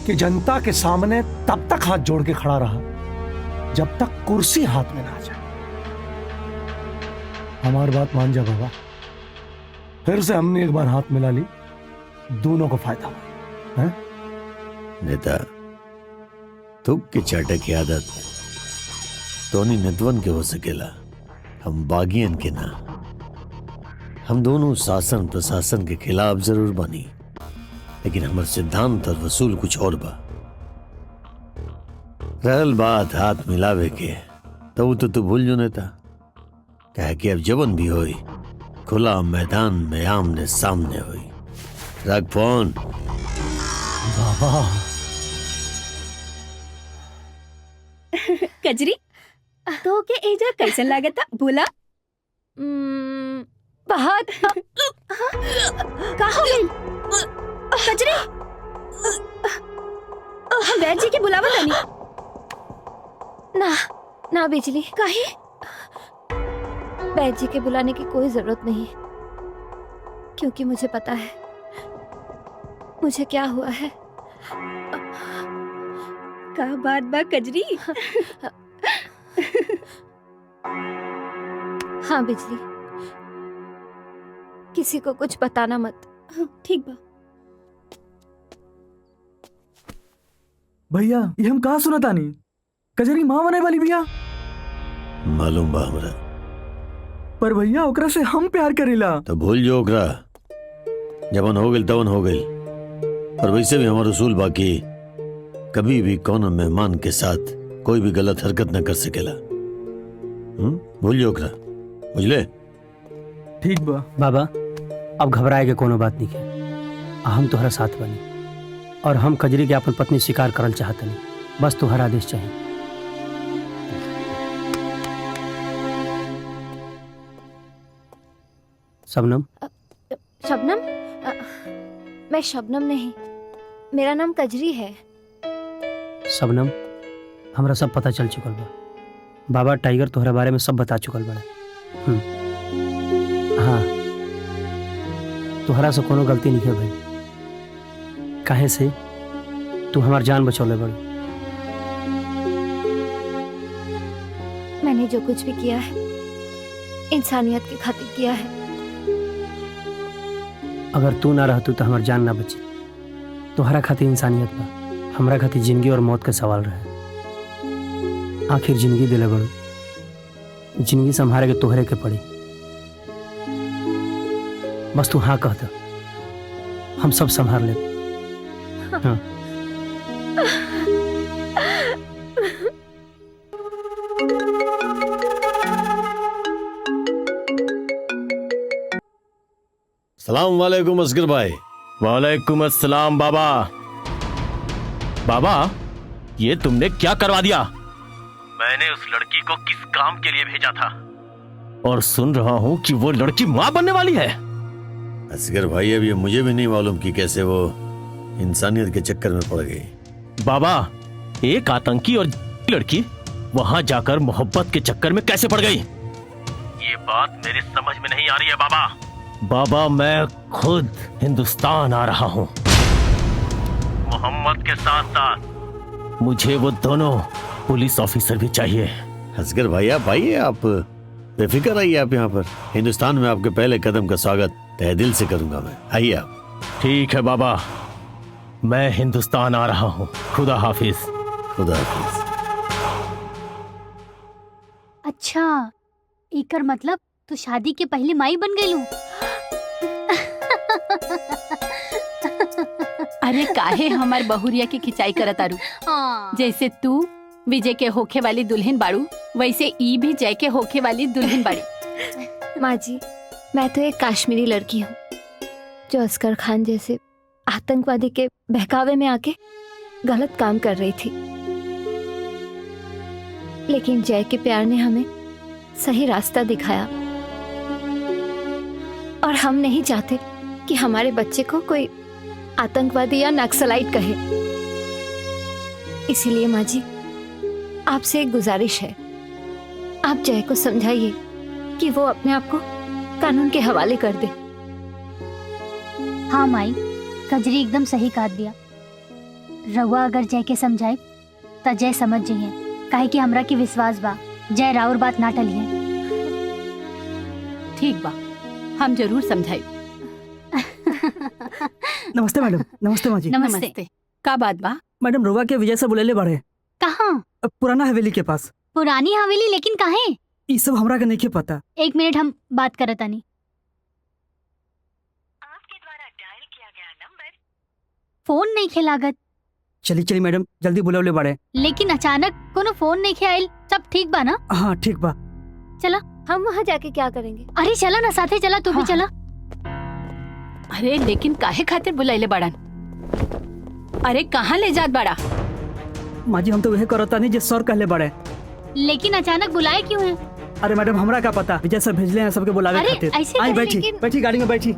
कि जनता के सामने तब तक हाथ जोड़ के खड़ा रहा जब तक कुर्सी हाथ में ना आ जाए। हमारी बात मान जा बाबा, फिर से हमने एक बार हाथ मिला ली, दोनों को फायदा हुआ। नेता, तुक के चाटे की आदत तोनी नतवन के हो सकेला, हम बागियन के ना। हम दोनों शासन प्रशासन के खिलाफ जरूर बनी, लेकिन हमारे सिद्धांत और वसूल कुछ और बा। रहल बात हाथ मिलावे के, तो वो तो तू भूल जो नेता, कहे कि अब जवन भी होई खुला मैदान में आमने सामने हुई। रख फोन। बाबा कजरी, तो के एजा कैसन लागता बोला? बहुत का हो गइल? कजरी, हम बैठ जी के बुलावा तनी। ना ना बिजली, काहे? बैद जी के बुलाने की कोई जरूरत नहीं, क्योंकि मुझे पता है मुझे क्या हुआ है। का बात बा कजरी? हाँ बिजली, किसी को कुछ बताना मत। ठीक बा। भैया, ये हम कहाँ सुना तानी? कजरी माँ बने वाली भैया। मालूम बा हमरा, पर भैया ओकरा से हम प्यार करेला। तो भूल जो ओकरा, जबन हो गइल तवन हो गइल। और वैसे भी हमारा उसूल बाकी कभी भी कौन मेहमान के साथ कोई भी गलत हरकत न कर सकेला। भूल जो ओकरा, बुझले? ठीक बा बाबा, अब घबराए के कोनो बात नहीं है। हम तोहरा साथ बनी और हम कजरी के अपन पत्नी स्वीकार करल चाहत नहीं। बस तोहरा आदेश चाहिए। शबनम। शबनम? मैं शबनम नहीं, मेरा नाम कजरी है। शबनम, हमरा सब पता चल चुकल बा। बाबा टाइगर तोहरा बारे में सब बता चुकल बा। हाँ, तोहरा से कोनो गलती नहीं है भाई। काहे से तू हमार जान बचौले बड़। मैंने जो कुछ भी किया है इंसानियत की खातिर किया है। अगर तू ना रहतू तो हमार जान ना बची। तुम्हारा खातिर इंसानियत बा, हमरा खातिर जिंदगी और मौत का सवाल रहे। आखिर जिंदगी दिले बड़ू, जिंदगी संभाले के तोहरे के पड़ी। बस तू हाँ कह दे, हम सब संभाल ले। हाँ। सलाम वालेकुम असगर भाई। वालेकुम अस्सलाम बाबा। बाबा, ये तुमने क्या करवा दिया? मैंने उस लड़की को किस काम के लिए भेजा था, और सुन रहा हूं कि वो लड़की मां बनने वाली है। असगर भाई, अब ये मुझे भी नहीं मालूम कि कैसे वो इंसानियत के चक्कर में पड़ गई। बाबा, एक आतंकी और लड़की वहां जाकर मोहब्बत के चक्कर में कैसे पड़ गई? ये बात मेरे समझ में नहीं आ रही है बाबा। बाबा, मैं खुद हिंदुस्तान आ रहा हूं। मोहम्मद के साथ साथ मुझे वो दोनों पुलिस ऑफिसर भी चाहिए। असगर भाई आप आइए, आप बेफिक्र आइए। आप यहाँ पर हिंदुस्तान में आपके पहले कदम का स्वागत तहे दिल से करूंगा मैं। आइए आप। ठीक है बाबा, मैं हिंदुस्तान आ रहा हूँ। खुदा हाफिज। खुदा हाफिज। अच्छा, इकर मतलब तू शादी के पहले माई बन गई लू। अरे काहे हमार बहुरिया की खिंचाई करत आरू। जैसे तू विजय के होखे वाली दुल्हन बाड़ू, वैसे ई भी जय के होखे वाली दुल्हन बाड़ी। माँ जी, मैं तो एक कश्मीरी लड़की हूँ जो असगर खान जैसे आतंकवादी के बहकावे में आके गलत काम कर रही थी। लेकिन जय के प्यार ने हमें सही रास्ता दिखाया, और हम नहीं चाहते कि हमारे बच्चे को कोई आतंकवादी या नक्सलाइट कहे। इसीलिए माँ जी, आपसे एक गुजारिश है, आप जय को समझाइए कि वो अपने आप को कानून के हवाले कर दे। हाँ माई, कजरी एकदम सही कहा दिया। रहुआ अगर जय के समझाए तो जय समझ जाइए, काहे कि हमरा की विश्वास बा जय राउर बात ना टलिए। ठीक बा, हम जरूर समझाई। नमस्ते मैडम। नमस्ते माँ जी। नमस्ते। का बात बा? मैडम, रुआ के विजय से बुलेले बाड़े। कहाँ? पुराना हवेली के पास। पुरानी हवेली? लेकिन काहे? ये सब हमरा के नहीं पता। एक मिनट, हम बात करत आनी। फोन नहीं खेलागत। चली चली मैडम, जल्दी बुलावले बाड़े। लेकिन अचानक कोनो फोन नहीं खेल। सब ठीक बा ना? हाँ ठीक बा। चला। हम वहाँ जाके क्या करेंगे? अरे चला ना, साथे चला, तू भी चला। अरे लेकिन काहे खातिर बुलाइले बाड़न? अरे कहाँ ले जात बाड़ा? माँ जी, हम तो वह करता नहीं जो सर कहले बाड़े। लेकिन अचानक बुलाए क्यों है? अरे मैडम, हमरा क्या पता, विजय सर भेजले हैं सबके बुलावे खातिर। आई बैठी, बैठी गाड़ी में बैठी।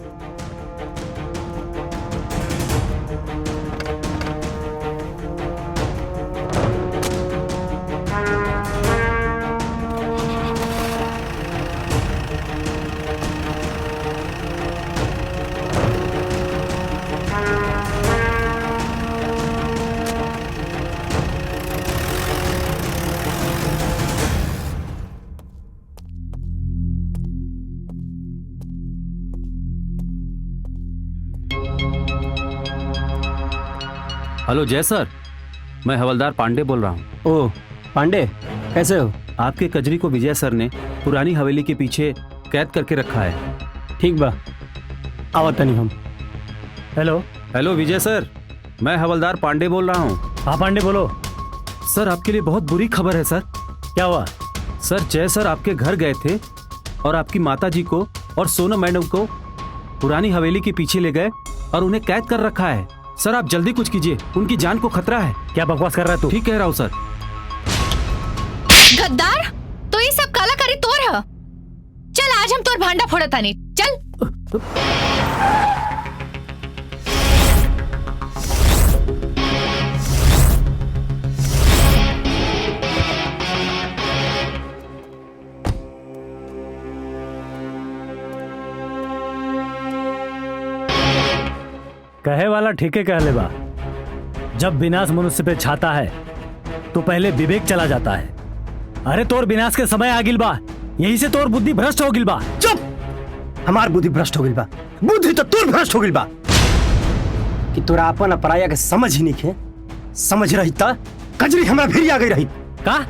हेलो जय सर, मैं हवलदार पांडे बोल रहा हूँ। ओह पांडे, कैसे हो? आपके कजरी को विजय सर ने पुरानी हवेली के पीछे कैद करके रखा है। ठीक बा, आवत नहीं हम। हेलो हेलो विजय सर, मैं हवलदार पांडे बोल रहा हूँ। हाँ पांडे बोलो। सर आपके लिए बहुत बुरी खबर है सर। क्या हुआ? सर जय सर आपके घर गए थे और आपकी माता जी को और सोनम मैडम को पुरानी हवेली के पीछे ले गए और उन्हें कैद कर रखा है। सर आप जल्दी कुछ कीजिए, उनकी जान को खतरा है। क्या बकवास कर रहा है तू? ठीक कह रहा हूँ सर। गद्दार, तो ये सब कालाकारी तोर है। चल आज हम तोर भांडा फोड़ता नहीं। चल। कहे वाला ठीके कहले बा। जब विनाश मनुष्य पे छाता है तो पहले विवेक चला जाता है। अरे तोर विनाश के समय आगिल बा, यही से तोर बुद्धि भ्रष्ट हो गिल बा। चुप। हमार बुद्धि भ्रष्ट हो गिल बा, बुद्धि तो तोर भ्रष्ट हो गिल बा कि तोरा अपन अपराया के समझ ही नहीं खे। समझ रही ता कजरी हमरा फिर आ गई रही। का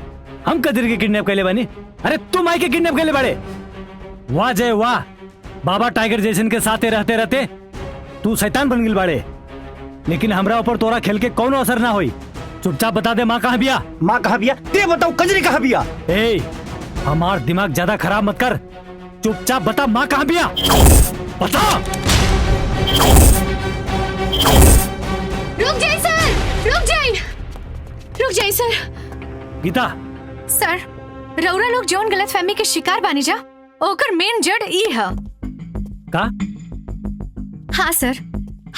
हम कजरी के किडनैप कैले बानी? अरे तुम आई के किडनैप कैले बाड़े? वाह जय वाह, बाबा टाइगर जैसन के साथे रहते रहते तू शैतान बन गिल बाड़े। लेकिन हमरा ऊपर तोरा खेल के कौनो असर ना होई। चुपचाप बता दे माँ कहाँ बिया? माँ कहाँ बिया? ते बताओ कजरी कहाँ बिया? ए, हमार दिमाग ज्यादा खराब मत कर, चुपचाप बता माँ कहाँ बिया? बता। रुक जाइए सर, रुक जाइए, रुक जाइए सर। गीता। सर, रउरा लोग जौन गलतफहमी के शिकार बानी जा, ओकर मेन जड़ ई है। का? हाँ सर,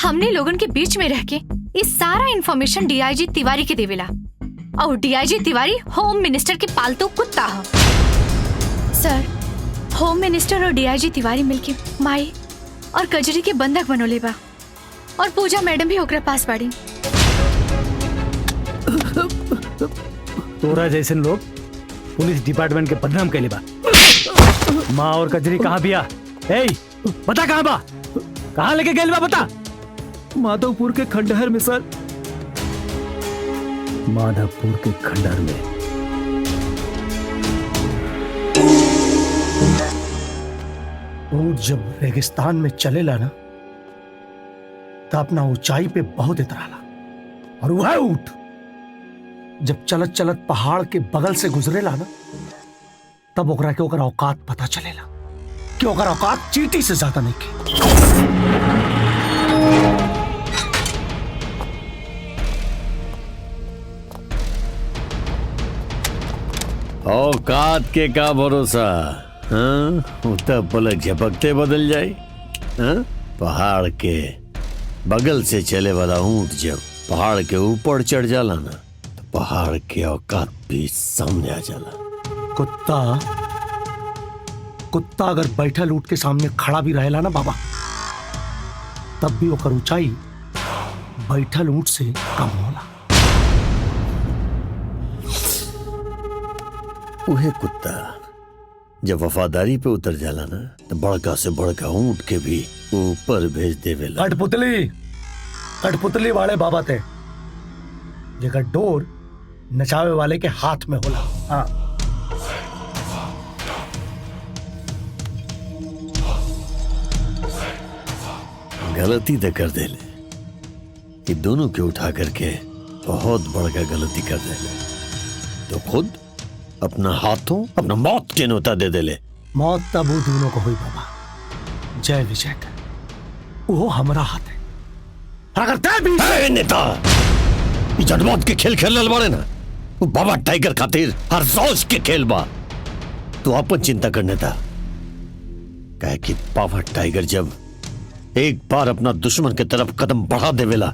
हमने लोगन के बीच में रह के इस सारा इंफॉर्मेशन डीआईजी तिवारी के देवेला और डीआईजी तिवारी होम मिनिस्टर के पालतू कुत्ता है। सर, होम मिनिस्टर और डीआईजी तिवारी मिलके माई और कजरी के बंधक बनोले बा और पूजा मैडम भी ओकरा पास बाड़ी। तोरा जैसे लोग पुलिस डिपार्टमेंट के बदनाम कैले बा। माँ और कजरी कहाँ बिया? ए, बता कहाँ बा? कहाँ लेके गए बा बता? माधवपुर के खंडहर में सर। माधवपुर के खंडहर में? ऊंट जब रेगिस्तान में चलेला ना तो अपना ऊंचाई पे बहुत इतराला, और वह ऊंट जब चलत चलत पहाड़ के बगल से गुजरेला ना तब ओकरा के ओकर औकात पता चलेला कि ओकर औकात चींटी से ज्यादा नहीं के। औकात के का भरोसा? हाँ, उतर पलक झपकते बदल जाए। हाँ? पहाड़ के बगल से चले वाला ऊंट जब पहाड़ के ऊपर चढ़ जाला ना तो पहाड़ के औकात भी सामने आ जाला। कुत्ता अगर बैठल ऊंट के सामने खड़ा भी रहेला ना बाबा, तब भी ओकर ऊंचाई बैठल ऊंट से कम होला। उहे कुत्ता जब वफादारी पे उतर जाला ना तो बड़का से बड़का ऊंट के भी ऊपर भेज देवेला। कठपुतली वाले बाबा थे जेकर डोर नचावे वाले के हाथ में होला। हाँ। गलती तो कर देले, ये दोनों के उठा करके बहुत बड़का गलती कर देले तो खुद अपना हाथों अपना मौत के न्योता दे देले। मौत तब वो दोनों को हुई बाबा, जय विजय का वो हमारा हाथ है। अगर तय भी नेता जनमौत के खेल खेल बाड़े ना, वो बाबा टाइगर खातिर हर रोज के खेल बा। तो अपन चिंता करने था कहे कि बाबा टाइगर जब एक बार अपना दुश्मन के तरफ कदम बढ़ा देवेला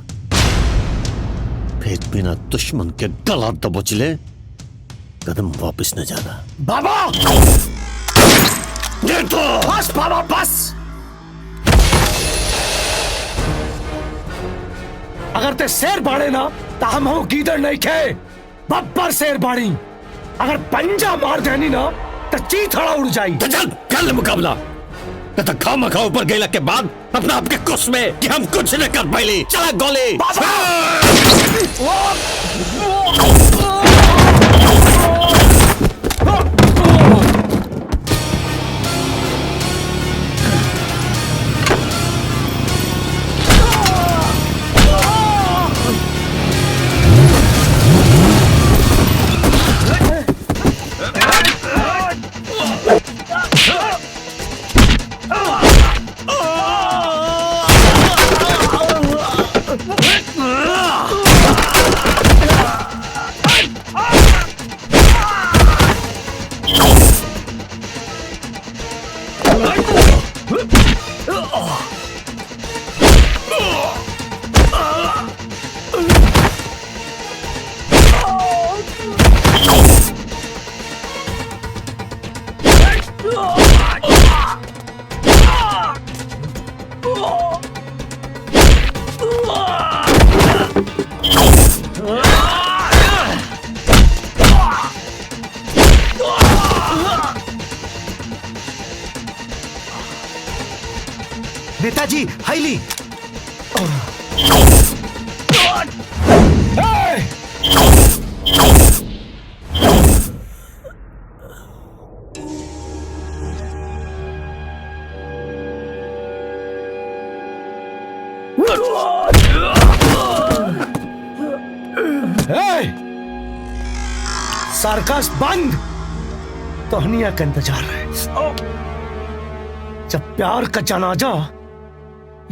फिर बिना दुश्मन के गला दबोच ले कदम वापस न जाना। बाबा बस बाबा बस। अगर ते शेर बाड़े ना तो हम हो गीदड़ नहीं खे, बब्बर शेर बाड़ी। अगर पंजा मार देनी ना तो चीथड़ा उड़ जाई। तो चल कर मुकाबला, तो खामा खा ऊपर गैला के बाद अपना आपके कुछ में कि हम कुछ न कर पाइली। चला गोली। नेताजी हाईली। सर्कस बंद। तोहनिया का इंतजार है। जब प्यार का जनाजा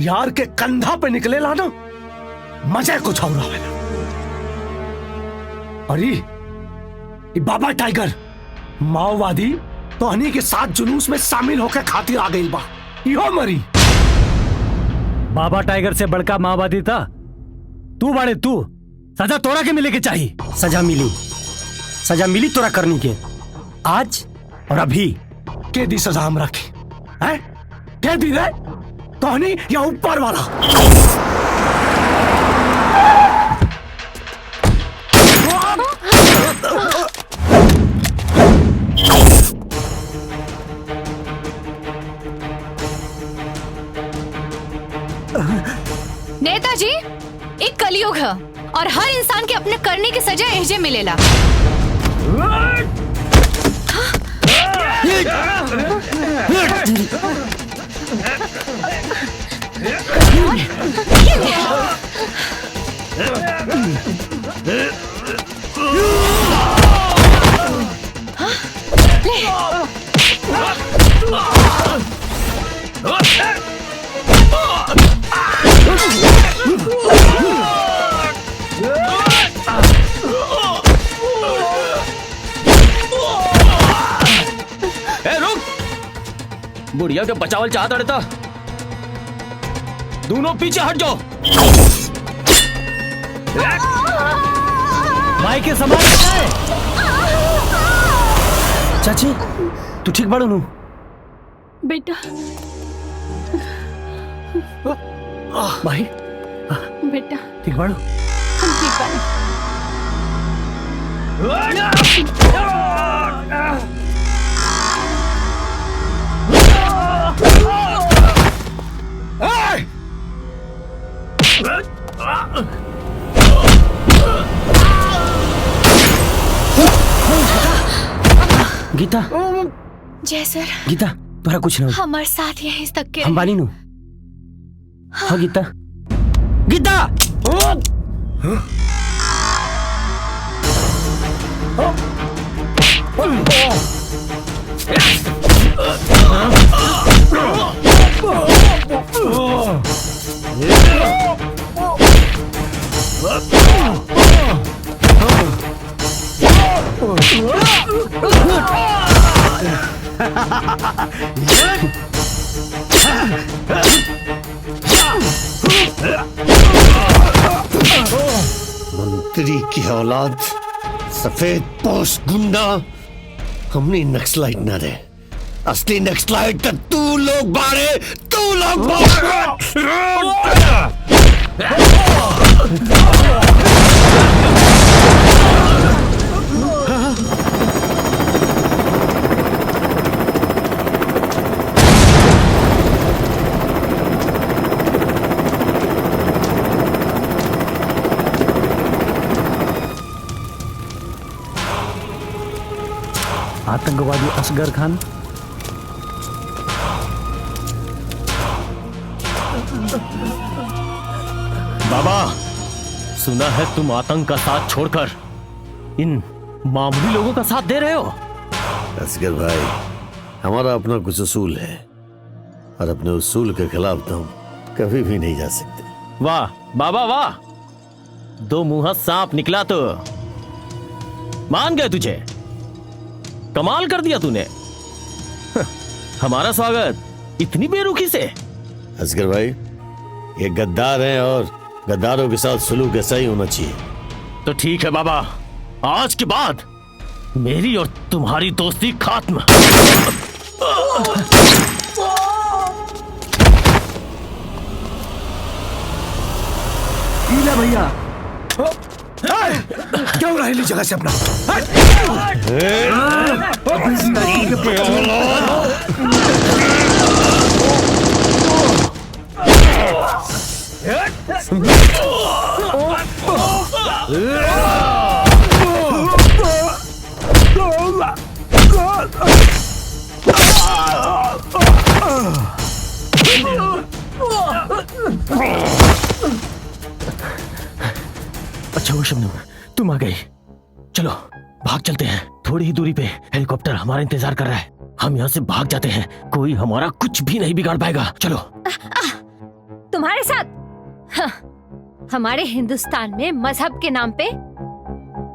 यार के कंधा पे निकलेला ना, मजा कुछ और आवेला। अरे ये बाबा टाइगर माओवादी तोहनी के साथ जुलूस में शामिल होकर खातिर आ गई बा। यो मरी बाबा टाइगर से बड़का माओवादी था तू बाड़े। तू सजा तोरा के मिले के चाहिए। सजा मिली तोरा करनी के आज और अभी। के दी सजा हम रखी है? के दी रे? तोहनी या ऊपर वाला? नेताजी एक कलयुग है और हर इंसान के अपने करने की सजा एहजे मिलेला। बुढ़िया के बचावल चाहता रहता। दोनों पीछे हट जाओ। भाई के समान है। चाची तू ठीक बाड़ू नू? बेटा भाई बेटा ठीक बाड़ू? हम ठीक बानी। गीता जय सर। गीता तोरा कुछ ना हो। हमारे साथ यहीं तक के हम बानी नू। हाँ गीता गीता मंत्री की औलाद, सफेद पोश गुंडा, हमने नक्सलाइट ना रे। असली नक्सलाइट तो तू लोग बारे, तू लोग आतंकवादी असगर खान बाबा सुना है तुम आतंक का साथ छोड़कर इन मामूली लोगों का साथ दे रहे हो। असगर भाई, हमारा अपना कुछ उसूल है और अपने उसूल के खिलाफ तो हम कभी भी नहीं जा सकते। वाह बाबा वाह, दो मुंहा सांप निकला तो मान गए तुझे। कमाल कर दिया तूने। हमारा स्वागत इतनी बेरुखी से। असगर भाई, ये गद्दार हैं और गद्दारों के साथ सलूक ऐसा ही होना चाहिए। तो ठीक है बाबा, आज के बाद मेरी और तुम्हारी दोस्ती खत्म। भैया क्यों रहेली जगह से अपना? अच्छा हुआ शबनम, तुम आ गई। चलो भाग चलते हैं, थोड़ी ही दूरी पे हेलीकॉप्टर हमारा इंतजार कर रहा है। हम यहाँ से भाग जाते हैं, कोई हमारा कुछ भी नहीं बिगाड़ पाएगा। चलो। तुम्हारे साथ? हाँ, हमारे हिंदुस्तान में मजहब के नाम पे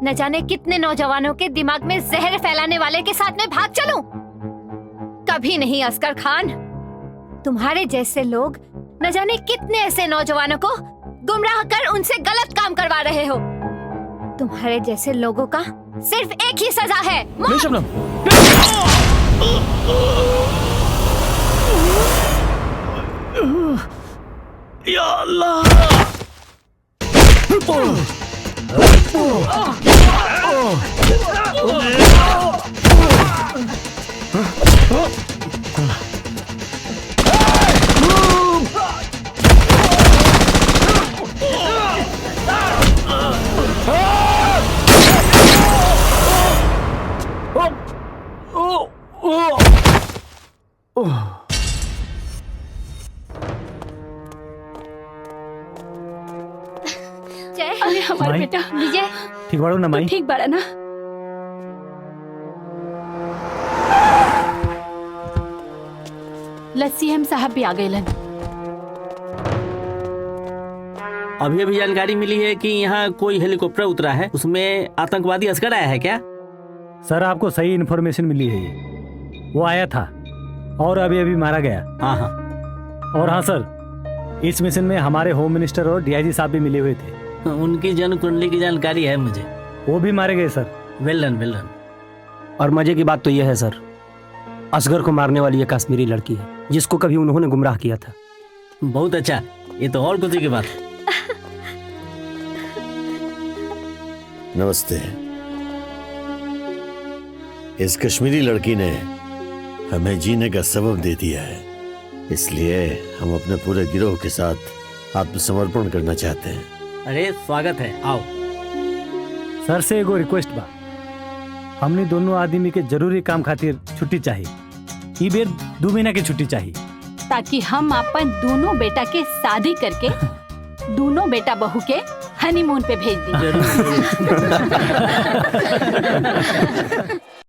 न जाने कितने नौजवानों के दिमाग में जहर फैलाने वाले के साथ में भाग चलूं? कभी नहीं असगर खान। तुम्हारे जैसे लोग न जाने कितने ऐसे नौजवानों को गुमराह कर उनसे गलत काम करवा रहे हो। तुम्हारे जैसे लोगों का सिर्फ एक ही सजा है, मौत। शबनम, या अल्लाह। जय, अरे हमारा माई। बेटा विजय, ठीक बाड़ो ना माई? ठीक बड़ा ना। लस्सी साहब भी आ गए। अभी अभी जानकारी मिली है कि यहाँ कोई हेलीकॉप्टर उतरा है, उसमें आतंकवादी असगर आया है क्या? सर आपको सही इन्फॉर्मेशन मिली है, ये वो आया था और अभी अभी मारा गया। हाँ हाँ। और हाँ सर, इस मिशन में हमारे होम मिनिस्टर और डीआईजी साहब भी मिले हुए थे। उनकी जन्म कुंडली की जानकारी है मुझे। वो भी मारे गए सर। वेल डन, वेल डन। और मजे की बात तो यह है सर, असगर को मारने वाली ये कश्मीरी लड़की है जिसको कभी उन्होंने गुमराह किया था। बहुत अच्छा, ये तो और खुशी की बात है। नमस्ते। इस कश्मीरी लड़की ने हमें जीने का सबब दे दिया है, इसलिए हम अपने पूरे गिरोह के साथ आत्मसमर्पण करना चाहते हैं। अरे स्वागत है, आओ। सर से एगो रिक्वेस्ट बा, हमने दोनों आदमी के जरूरी काम खातिर छुट्टी चाहिए। ई बेर 2 महीना की छुट्टी चाहिए, ताकि हम अपन दोनों बेटा के शादी करके दोनों बेटा बहू के हनीमून पे भेज दी।